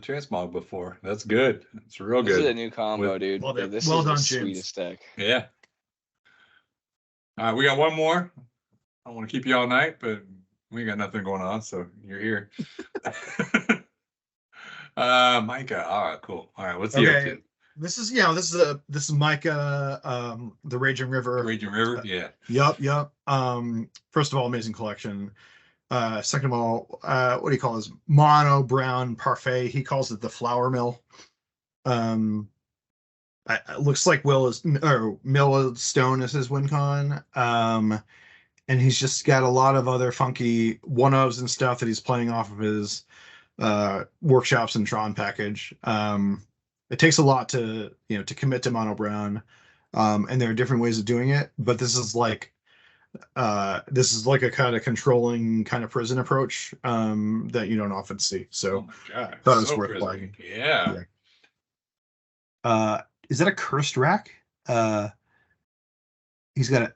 Transmog before. That's good. It's real good. This is a new combo, dude. This is done, the Jins. sweetest deck. Yeah. All right, we got one more. I don't want to keep you all night, but we got nothing going on, so you're here. Micah. All right, cool. All right, what's the other two? This is Micah, the Raging River. Raging River, yeah. Yep. First of all, amazing collection. Second of all, what do you call this? Mono brown parfait. He calls it the flour mill. It looks like Millstone is his win con. And he's just got a lot of other funky one-ofs and stuff that he's playing off of his workshops and Tron package. It takes a lot to commit to mono brown, and there are different ways of doing it. But this is like a kind of controlling kind of prison approach that you don't often see. So thought it was worth flagging. Yeah. Is that a cursed rack? He's got a.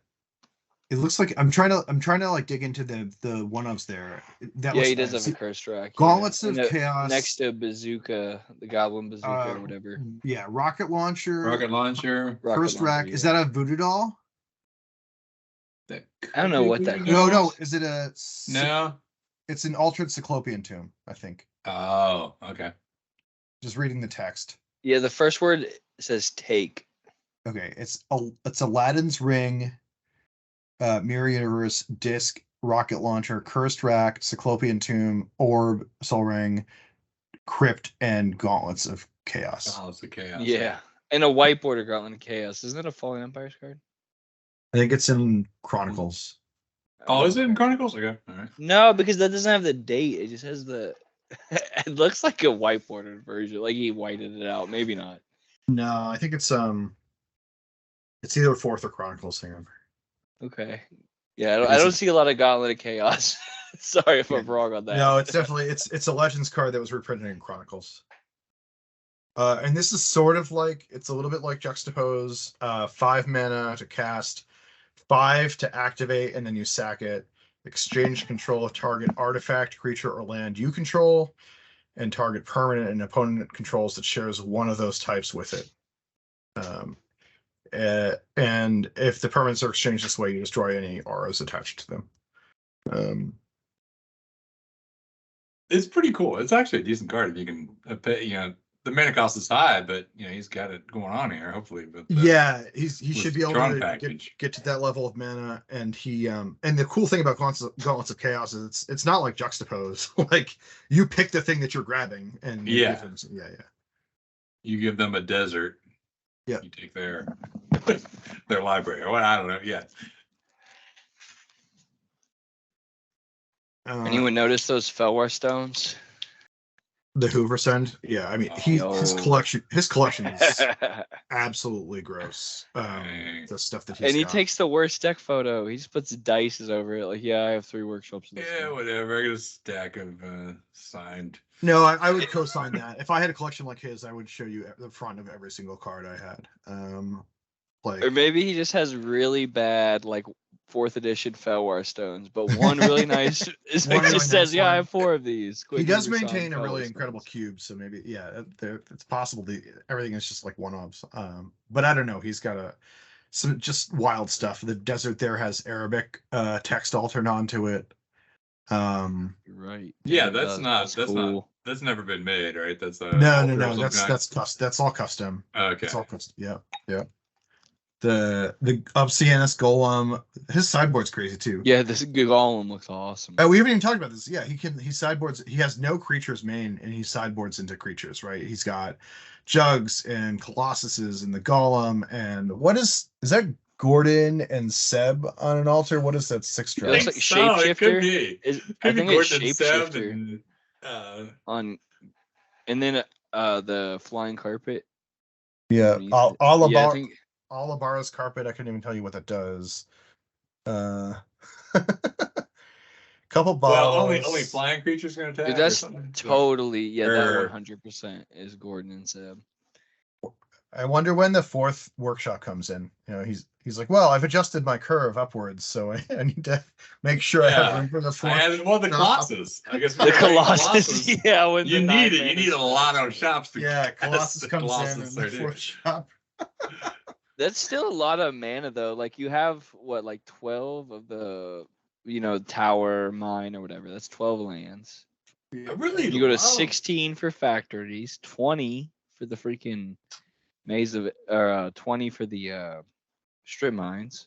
It looks like I'm trying to like dig into the one-ups there. He does have a curse track. Gauntlets of Chaos next to Bazooka, the Goblin Bazooka or whatever. Yeah, Rocket Launcher. First rack. Is that a Voodoo Doll? I don't know what that. No. Is it a? No. It's an Altered Cyclopean Tomb, I think. Oh, okay. Just reading the text. Yeah, the first word says take. Okay, it's Aladdin's ring. Mirror's Disc, Rocket Launcher, Cursed Rack, Cyclopean Tomb, Orb, Soul Ring, Crypt, and Gauntlets of Chaos. Oh, it's the chaos. Yeah. And a white border Gauntlet of Chaos. Isn't it a Fallen Empires card? I think it's in Chronicles. Oh, is it in Chronicles? Okay. All right. No, because that doesn't have the date. It just has the. It looks like a white bordered version. Like he whited it out. Maybe not. No, I think it's either 4th or Chronicles. Hang on. Okay. Yeah, I don't see a lot of Gauntlet of Chaos. Sorry if I'm wrong on that. No, it's definitely it's a Legends card that was reprinted in Chronicles. And this is sort of like, it's a little bit like Juxtapose. 5 mana to cast, 5 to activate, and then you sack it. Exchange control of target artifact, creature, or land you control, and target permanent and opponent controls that shares one of those types with it. And if the permanents are exchanged this way, you destroy any auras attached to them. It's pretty cool. It's actually a decent card if you can pay. You know, the mana cost is high, but you know he's got it going on here. Hopefully, but yeah, he should be able Tron to get to that level of mana. And he and the cool thing about Gauntlets of Chaos is it's not like Juxtapose. Like you pick the thing that you're grabbing, and you give them, you give them a desert. Yeah, you take their library or what? I don't know. Yeah. Anyone notice those Felwar stones? The Hoover Send? Yeah, I mean his collection is absolutely gross. The stuff that he takes the worst deck photo. He just puts dices over it. Like, yeah, I have 3 workshops. Yeah, whatever. I got a stack of signed. No, I would co-sign that. If I had a collection like his, I would show you the front of every single card I had. Or maybe he just has really bad, like, 4th edition Felwar stones, but one really nice is like just says, "Yeah, I have 4 of these." He does maintain a really incredible cube, so maybe it's possible everything is just like one-offs. But I don't know. He's got some just wild stuff. The desert there has Arabic text altered onto it. Right. Yeah, that's cool. That's never been made, right? That's no. That's all custom. Okay. It's all custom. Yeah. The Obsianus Golem, his sideboard's crazy too. Yeah, this Golem looks awesome. We haven't even talked about this. Yeah, he sideboards. He has no creatures main, and he sideboards into creatures. Right? He's got Jugs and Colossuses and the Golem. And what is that? Gordon and Seb on an altar. What is that 6 drop? It looks like Shapeshifter. It could be. I think it's Shapeshifter. And then the Flying Carpet. Yeah, Alabara's Carpet, I couldn't even tell you what that does. Couple bottles. Well, only flying creatures going to attack. Dude, that's totally that 100% is Gordon and Seb. I wonder when the 4th workshop comes in. You know, he's like, well, I've adjusted my curve upwards, so I need to make sure I have room for the 4th. The Colossus. I guess the Colossus. Yeah, when you need it. You need a lot of shops to. Yeah, Colossus comes in the 4th shop. That's still a lot of mana though. Like you have what, like 12 of the, tower, mine or whatever. That's 12 lands. You go to 16 for factories, 20 for the freaking maze of 20 for the strip mines,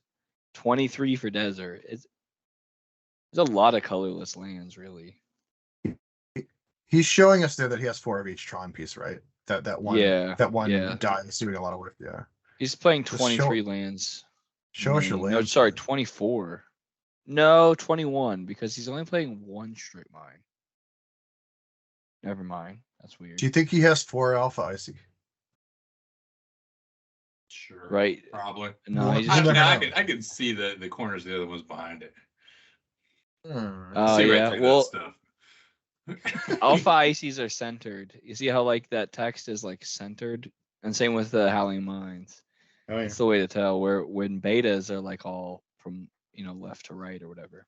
23 for desert. There's a lot of colorless lands, really. He's showing us there that he has 4 of each Tron piece, right? That one die is doing a lot of work. Yeah. He's playing 23 lands. Show us your lands. No, sorry, 24. No, 21, because he's only playing 1 straight mine. Never mind. That's weird. Do you think he has 4 Alpha Icy? Sure. Right. Probably. No, I can see the corners of the other ones behind it. Oh, yeah. Well, Alpha Ices are centered. You see how like that text is like centered? And same with the Howling Mines. Oh, yeah. It's the way to tell when betas are like all from left to right or whatever.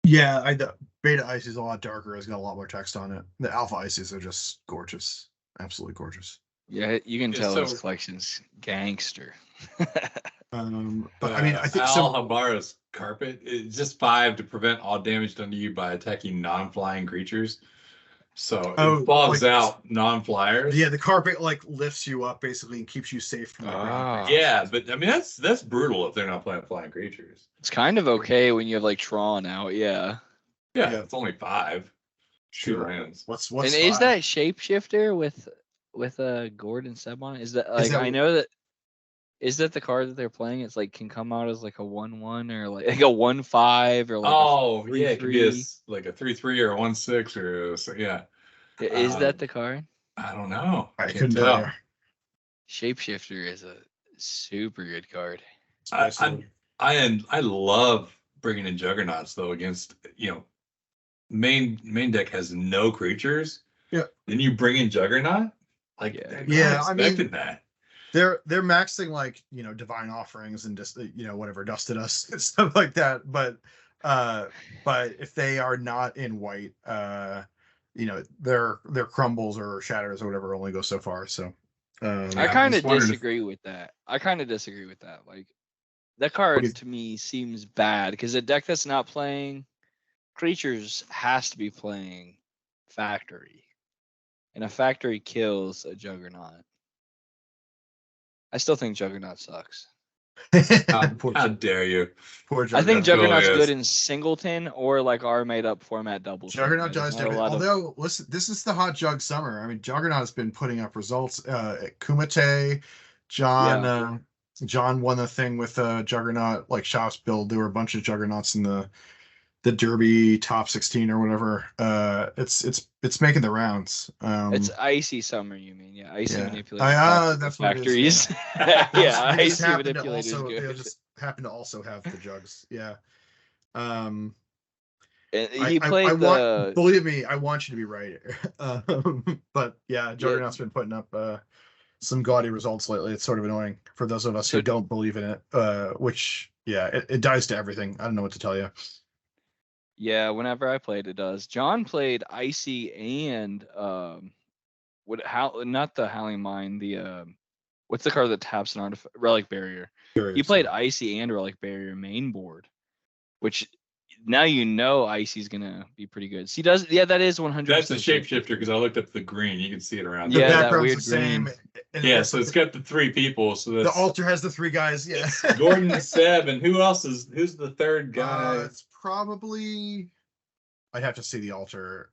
Yeah, the beta ice is a lot darker. It's got a lot more text on it. The alpha ices are just gorgeous, absolutely gorgeous. Yeah, you can tell his collection's gangster. But I mean, I think Alhabara's Carpet is just 5 to prevent all damage done to you by attacking non-flying creatures. So Oh, it bogs like- out non-flyers. Yeah, the carpet like lifts you up basically and keeps you safe from the ground. Ah. Yeah, but I mean that's brutal if they're not playing flying creatures. It's kind of okay when you have like Tron out, yeah. Yeah, Yeah. it's only 5. Sure. 2 lands. What's And is five? that shapeshifter with Gordon Seb on it? Is that like that- I know that is that the card that they're playing? It's like can come out as like a 1/1 or like a 1/5 or like Oh, a yeah, it could be a, 3/3. like a 3/3 or a 1/6 or yeah. Is that the card? I don't know. I can't couldn't tell. tell. Shapeshifter is a super good card. I love bringing in Juggernauts though against main deck has no creatures. Yeah. Then you bring in Juggernaut. Like Yeah, I I mean, expected that. They're maxing like divine offerings and just whatever dusted us and stuff like that. But if they are not in white, their crumbles or shatters or whatever only go so far. So I kind of disagree with that. Like that card to me seems bad because a deck that's not playing creatures has to be playing factory, and a factory kills a Juggernaut. I still think Juggernaut sucks. How dare you? Poor I think Juggernaut. Juggernaut's Glorious. good in singleton or like our made up format doubles. Juggernaut does There's not a everything. lot of- Although, listen, this is the hot jug summer. I mean, Juggernaut has been putting up results. At Kumite, John won the thing with Juggernaut, like Shops build. There were a bunch of Juggernauts in the Derby top 16 or whatever. It's making the rounds. It's icy summer, you mean? Yeah, icy yeah. manipulators. That's what it factories. is, Yeah, They just icy happen to manipulators. also, Good. they just happen to also have the jugs. Yeah. And I- he played I the. want, believe me, I want you to be right. But yeah, Juggernaut's been putting up some gaudy results lately. It's sort of annoying for those of us who don't believe in it. Which it dies to everything. I don't know what to tell you. Yeah, whenever I played, it does. John played icy and not the Howling Mine. The what's the card that taps an artifact? Relic Barrier. He played icy and Relic Barrier main board, which now Icy's gonna be pretty good. See, that is 100%. That's a shapeshifter because I looked up the green. You can see it around. The Yeah, that background's weird the same. green. and Yeah, it's so it's got the 3 people. So the that's altar has the 3 guys. Yeah. Gordon and Seb, and who's the third guy? It's probably. I'd have to see the altar.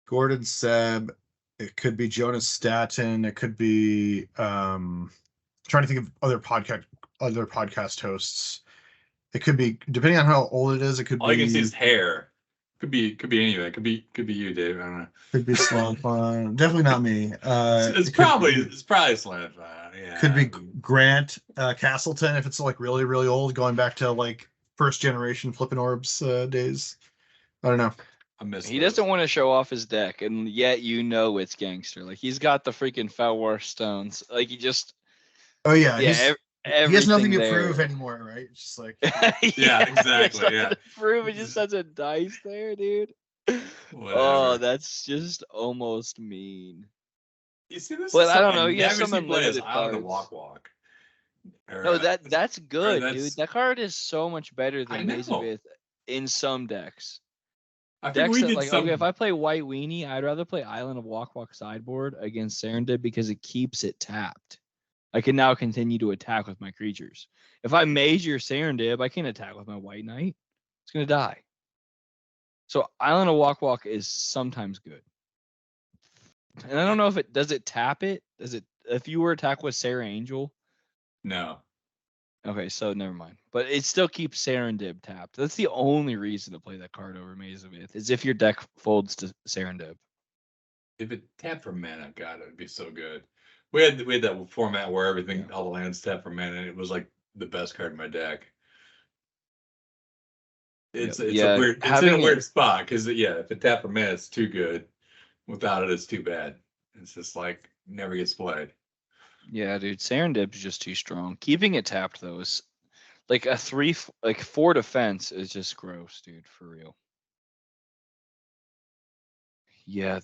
Gordon Seb. It could be Jonas Staten. It could be trying to think of other podcast hosts. It could be depending on how old it is. It could All be. you can see is hair. Could be anything. It could be you, Dave. I don't know. Could be Slump. Definitely not me. It's probably Slam. Yeah. Could be Grant Castleton if it's like really really old, going back to like first generation flipping orbs days. I don't know. I miss. He those. doesn't want to show off his deck, and yet it's gangster. Like he's got the freaking Felwar stones. Like he just. Oh yeah. He has nothing to prove anymore, right? It's just like. Yeah, exactly. Yeah. Prove it just has a dice there, dude. Whatever. Oh, that's just almost mean. You see this? But is I don't something know, I you have never some see play as unlimited Island of cards. Walk. No, that's good, that's- dude. That card is so much better I than know. Mazabeth in some decks. I think Decks we that, did like, some. okay, if I play White Weenie, I'd rather play Island of Walk sideboard against Serendib because it keeps it tapped. I can now continue to attack with my creatures. If I major Serendib, I can't attack with my White Knight. It's gonna die. So Island of Walk is sometimes good. And I don't know if it does it tap it? Does it if you were attack with Sarah Angel? No. Okay, so never mind. But it still keeps Serendib tapped. That's the only reason to play that card over Mazabeth, is if your deck folds to Serendib. If it tapped for mana, God, it would be so good. We had that format where everything, all the lands tapped for mana, and it was like the best card in my deck. It's in a weird spot because if it tapped for mana, it's too good. Without it, it's too bad. It's just like never gets played. Yeah, dude, Serendib's just too strong. Keeping it tapped though is like a 4 defense is just gross, dude, for real. Yeah.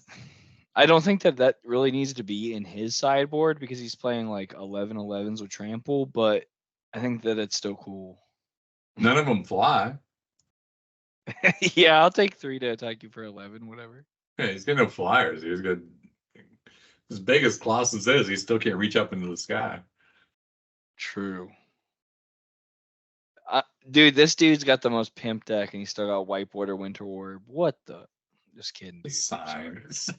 I don't think that really needs to be in his sideboard because he's playing like 11/11s with trample, but I think that it's still cool. None of them fly. Yeah, I'll take 3 to attack you for 11, whatever. Yeah, he's got no flyers. He's got as big as Colossus is. He still can't reach up into the sky. True. Dude, this dude's got the most pimp deck, and he's still got Whitewater Winter Orb. What the? Just kidding, dude. Signs.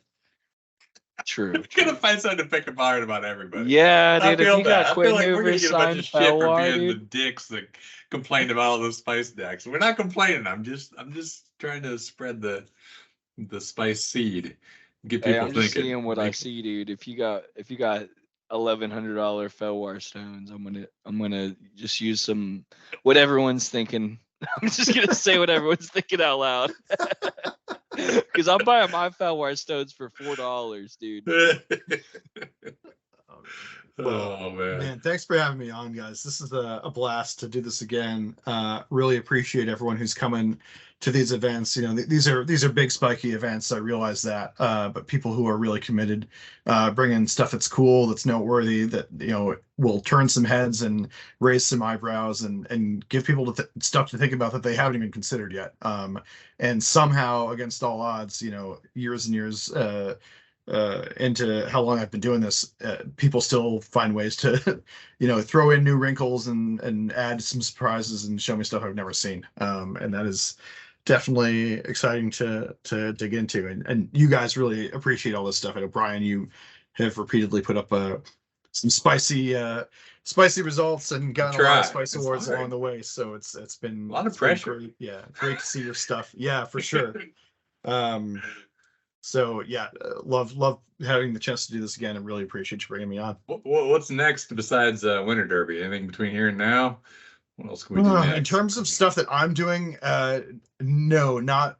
True. You're gonna find something to pick apart about everybody. Yeah, I dude. If feel you that. got I Quick feel like we're gonna Movers, get a bunch signed of shit for Felwar, being the dude. dicks that complained about all those spice decks. We're not complaining. I'm just trying to spread the spice seed. Get people Hey, I'm just thinking. seeing what I see, dude. If you got $1,100 Felwar stones, I'm gonna just use some what everyone's thinking. I'm just gonna say what everyone's thinking out loud. Because I'm buying my Felwar stones for $4, dude. Oh man. Thanks for having me on, guys. This is a blast to do this again. Really appreciate everyone who's coming to these events. You know, these are big spiky events. I realize that, but people who are really committed, bringing stuff that's cool, that's noteworthy, that will turn some heads and raise some eyebrows and give people stuff to think about that they haven't even considered yet. And somehow, against all odds, years and years into how long I've been doing this, people still find ways to, throw in new wrinkles and add some surprises and show me stuff I've never seen. And that is definitely exciting to dig into. And you guys really appreciate all this stuff. I know, Brian, you have repeatedly put up some spicy results and gotten a lot of spice awards along the way. So it's been a lot of pressure. Great. Yeah, great to see your stuff. Yeah, for sure. So yeah, love having the chance to do this again, and really appreciate you bringing me on. What's next besides Winter Derby? Anything between here and now? What else can we do next? In terms of stuff that I'm doing, no, not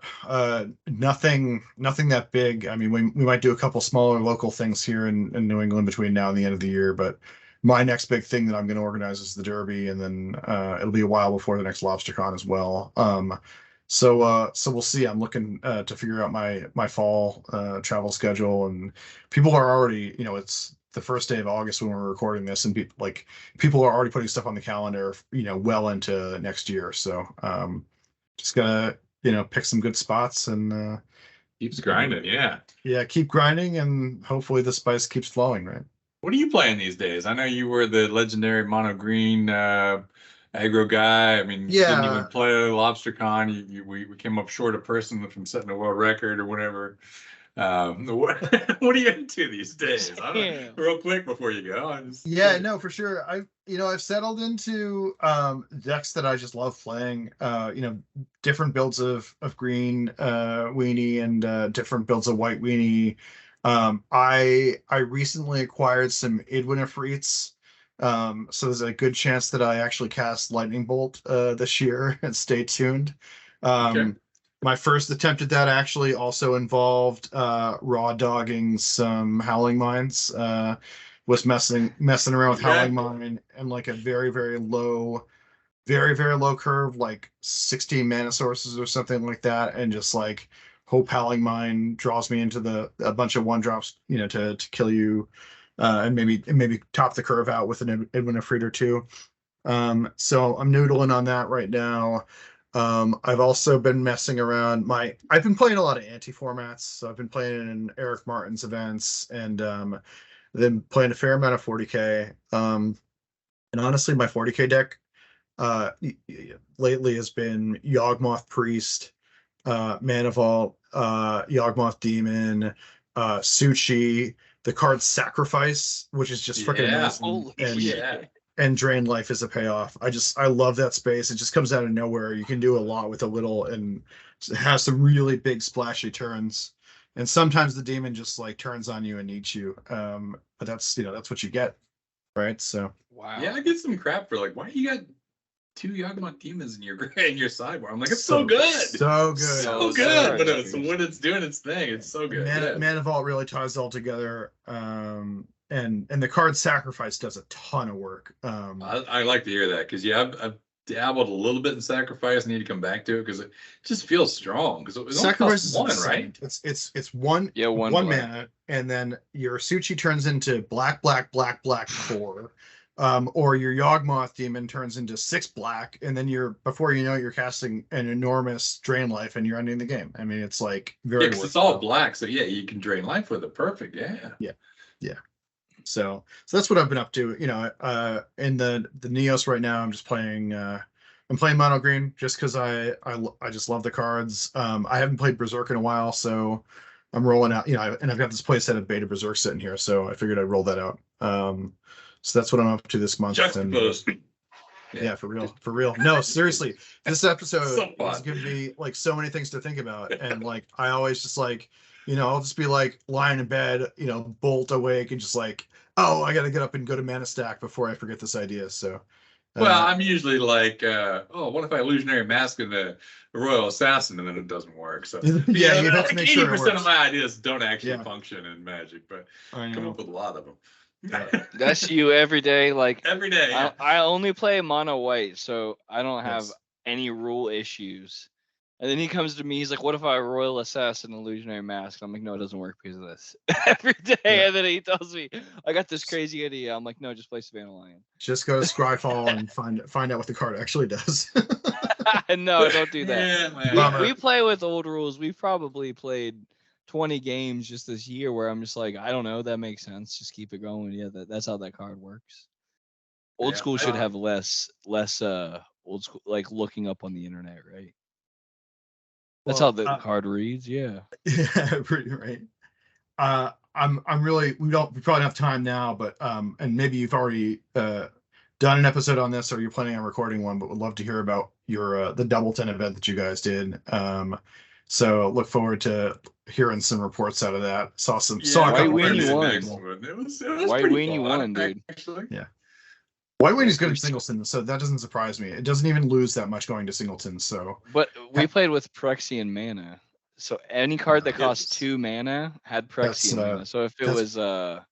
nothing that big. I mean, we might do a couple smaller local things here in New England between now and the end of the year, but my next big thing that I'm going to organize is the Derby, and then it'll be a while before the next LobsterCon as well. So we'll see. I'm looking to figure out my fall travel schedule, and people are already, it's the first day of August when we're recording this, and people are already putting stuff on the calendar, well into next year. So just gotta, pick some good spots and keeps grinding. Yeah, keep grinding, and hopefully the spice keeps flowing, right? What are you playing these days? I know you were the legendary mono green aggro guy. I mean, didn't even play LobsterCon. We came up short a person from setting a world record or whatever. What are you into these days? Real quick before you go. No, for sure. I've settled into decks that I just love playing. Different builds of green weenie and different builds of white weenie. I recently acquired some Idwin Ifrits. So there's a good chance that I actually cast Lightning Bolt this year, and stay tuned. Okay. My first attempt at that actually also involved raw dogging some Howling Mines. Was messing around with Howling Mine and like a very, very low curve, like 16 mana sources or something like that, and just like hope Howling Mine draws me into a bunch of 1-drops, to kill you. And maybe top the curve out with an Idwin Ifrit or two. So I'm noodling on that right now. I've also been messing around. I've been playing a lot of anti-formats. So I've been playing in Eric Martin's events, and then playing a fair amount of 40k. And honestly, my 40k deck lately has been Yawgmoth Priest, Mana Vault, Yawgmoth Demon, Suchi, the card Sacrifice, which is just freaking amazing. And Drain Life is a payoff. I love that space. It just comes out of nowhere. You can do a lot with a little, and it has some really big splashy turns. And sometimes the demon just like turns on you and eats you. But that's what you get, right? So wow. Yeah, I get some crap for like, why you got 2 Yawgmoth demons in your sideboard? I'm like, it's so good. So good. But when it's doing its thing, it's so good. Mana Vault really ties it all together. And the card Sacrifice does a ton of work. I like to hear that, because I've dabbled a little bit in Sacrifice. I need to come back to it because it just feels strong. Because it was Sacrifice is 1, right? It's one mana, and then your Suchi turns into black 4. Or your Yawgmoth demon turns into 6 black, and then before you know it, you're casting an enormous drain life, and you're ending the game. I mean, it's like very. Yeah, because it's all black, so yeah, you can drain life with it. Perfect. Yeah. So that's what I've been up to. You know, in the Neos right now, I'm just playing. I'm playing mono green just because I just love the cards. I haven't played Berserk in a while, so I'm rolling out. You know, and I've got this playset of Beta Berserk sitting here, so I figured I'd roll that out. So that's what I'm up to this month. Juxtaposed. Yeah, for real. No, seriously, this episode So is giving me like so many things to think about, and like I always just like, you know, I'll just be like lying in bed, you know, bolt awake, and just like, oh, I got to get up and go to Mana Stack before I forget this idea. So, Well, I'm usually like, oh, what if I illusionary mask in the Royal Assassin, and then it doesn't work? So yeah, you have to make sure 80% of my ideas don't actually Yeah. function in Magic, but I come know. up with a lot of them. That's you every day. Like Every day. Yeah. I only play mono white, so I don't have Yes. any rule issues. And then he comes to me, he's like, "What if I Royal Assassin illusionary mask?" I'm like, "No, it doesn't work because of this." Every day, Yeah. and then he tells me, "I got this crazy idea." I'm like, "No, just play Savannah Lion." Just go to Scryfall and find out what the card actually does. No, don't do that. Yeah, man. Bummer. We play with old rules. We've probably played 20 games just this year where I'm just like, I don't know, that makes sense. Just keep it going. Yeah, that's how that card works. Old Yeah, school should have less old school, like looking up on the internet, right? That's Well, how the card reads. Yeah. Yeah, pretty right. I'm really we probably don't have time now, but and maybe you've already done an episode on this or you're planning on recording one, but would love to hear about your the Doubleton event that you guys did. So look forward to hearing some reports out of that. Saw a White couple Weenie things. won. It was White pretty Weenie fun, won, dude. Actually. Yeah. White Weenie's good at Singleton, so that doesn't surprise me. It doesn't even lose that much going to Singleton, so But we played with Phyrexian mana. So any card that costs Yes. 2 mana had That's, Phyrexian mana. So if it that's- was yeah.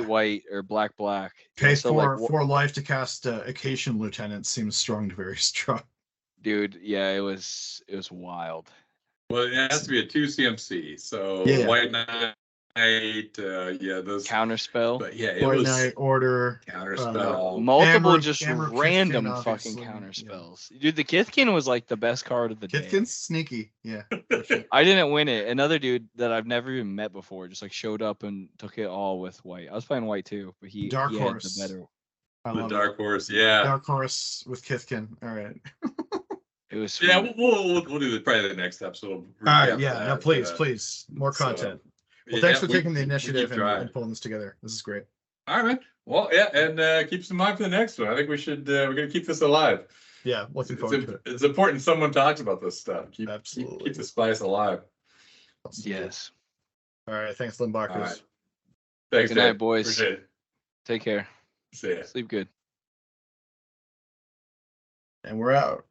white or black. Pay so for life to cast Acacian Lieutenant seems strong to very strong. dude, yeah, it was wild. Well, it has to be a 2 CMC. So Yeah. White Knight, yeah, those. Counterspell. But yeah, it White was Knight, Order, counterspell. Multiple Amber- just Amber random Kithkin, fucking obviously, counter yeah. spells. Dude, the Kithkin was like the best card of the day. Kithkin's sneaky. Yeah. I didn't win it. Another dude that I've never even met before just like showed up and took it all with white. I was playing white too, but he Dark had Horse. the better. I The love Dark it. Horse, yeah. Dark Horse with Kithkin. All right. It was sweet. Yeah, we'll do probably the next episode. All right. Recap Yeah. that, No, please. More so, content. Well, yeah, thanks for we- taking the we initiative keep trying. and pulling this together. This is great. All right, man. Well, yeah, and keep some mind for the next one. I think we should. We're gonna keep this alive. Yeah. Looking forward to it. It's important someone talks about this stuff. Absolutely. Keep the spice alive. Yes. All right. Thanks, Limbachers. All right. Thanks, Good night, Dave. boys. Appreciate it. Take care. See ya. Sleep good. And we're out.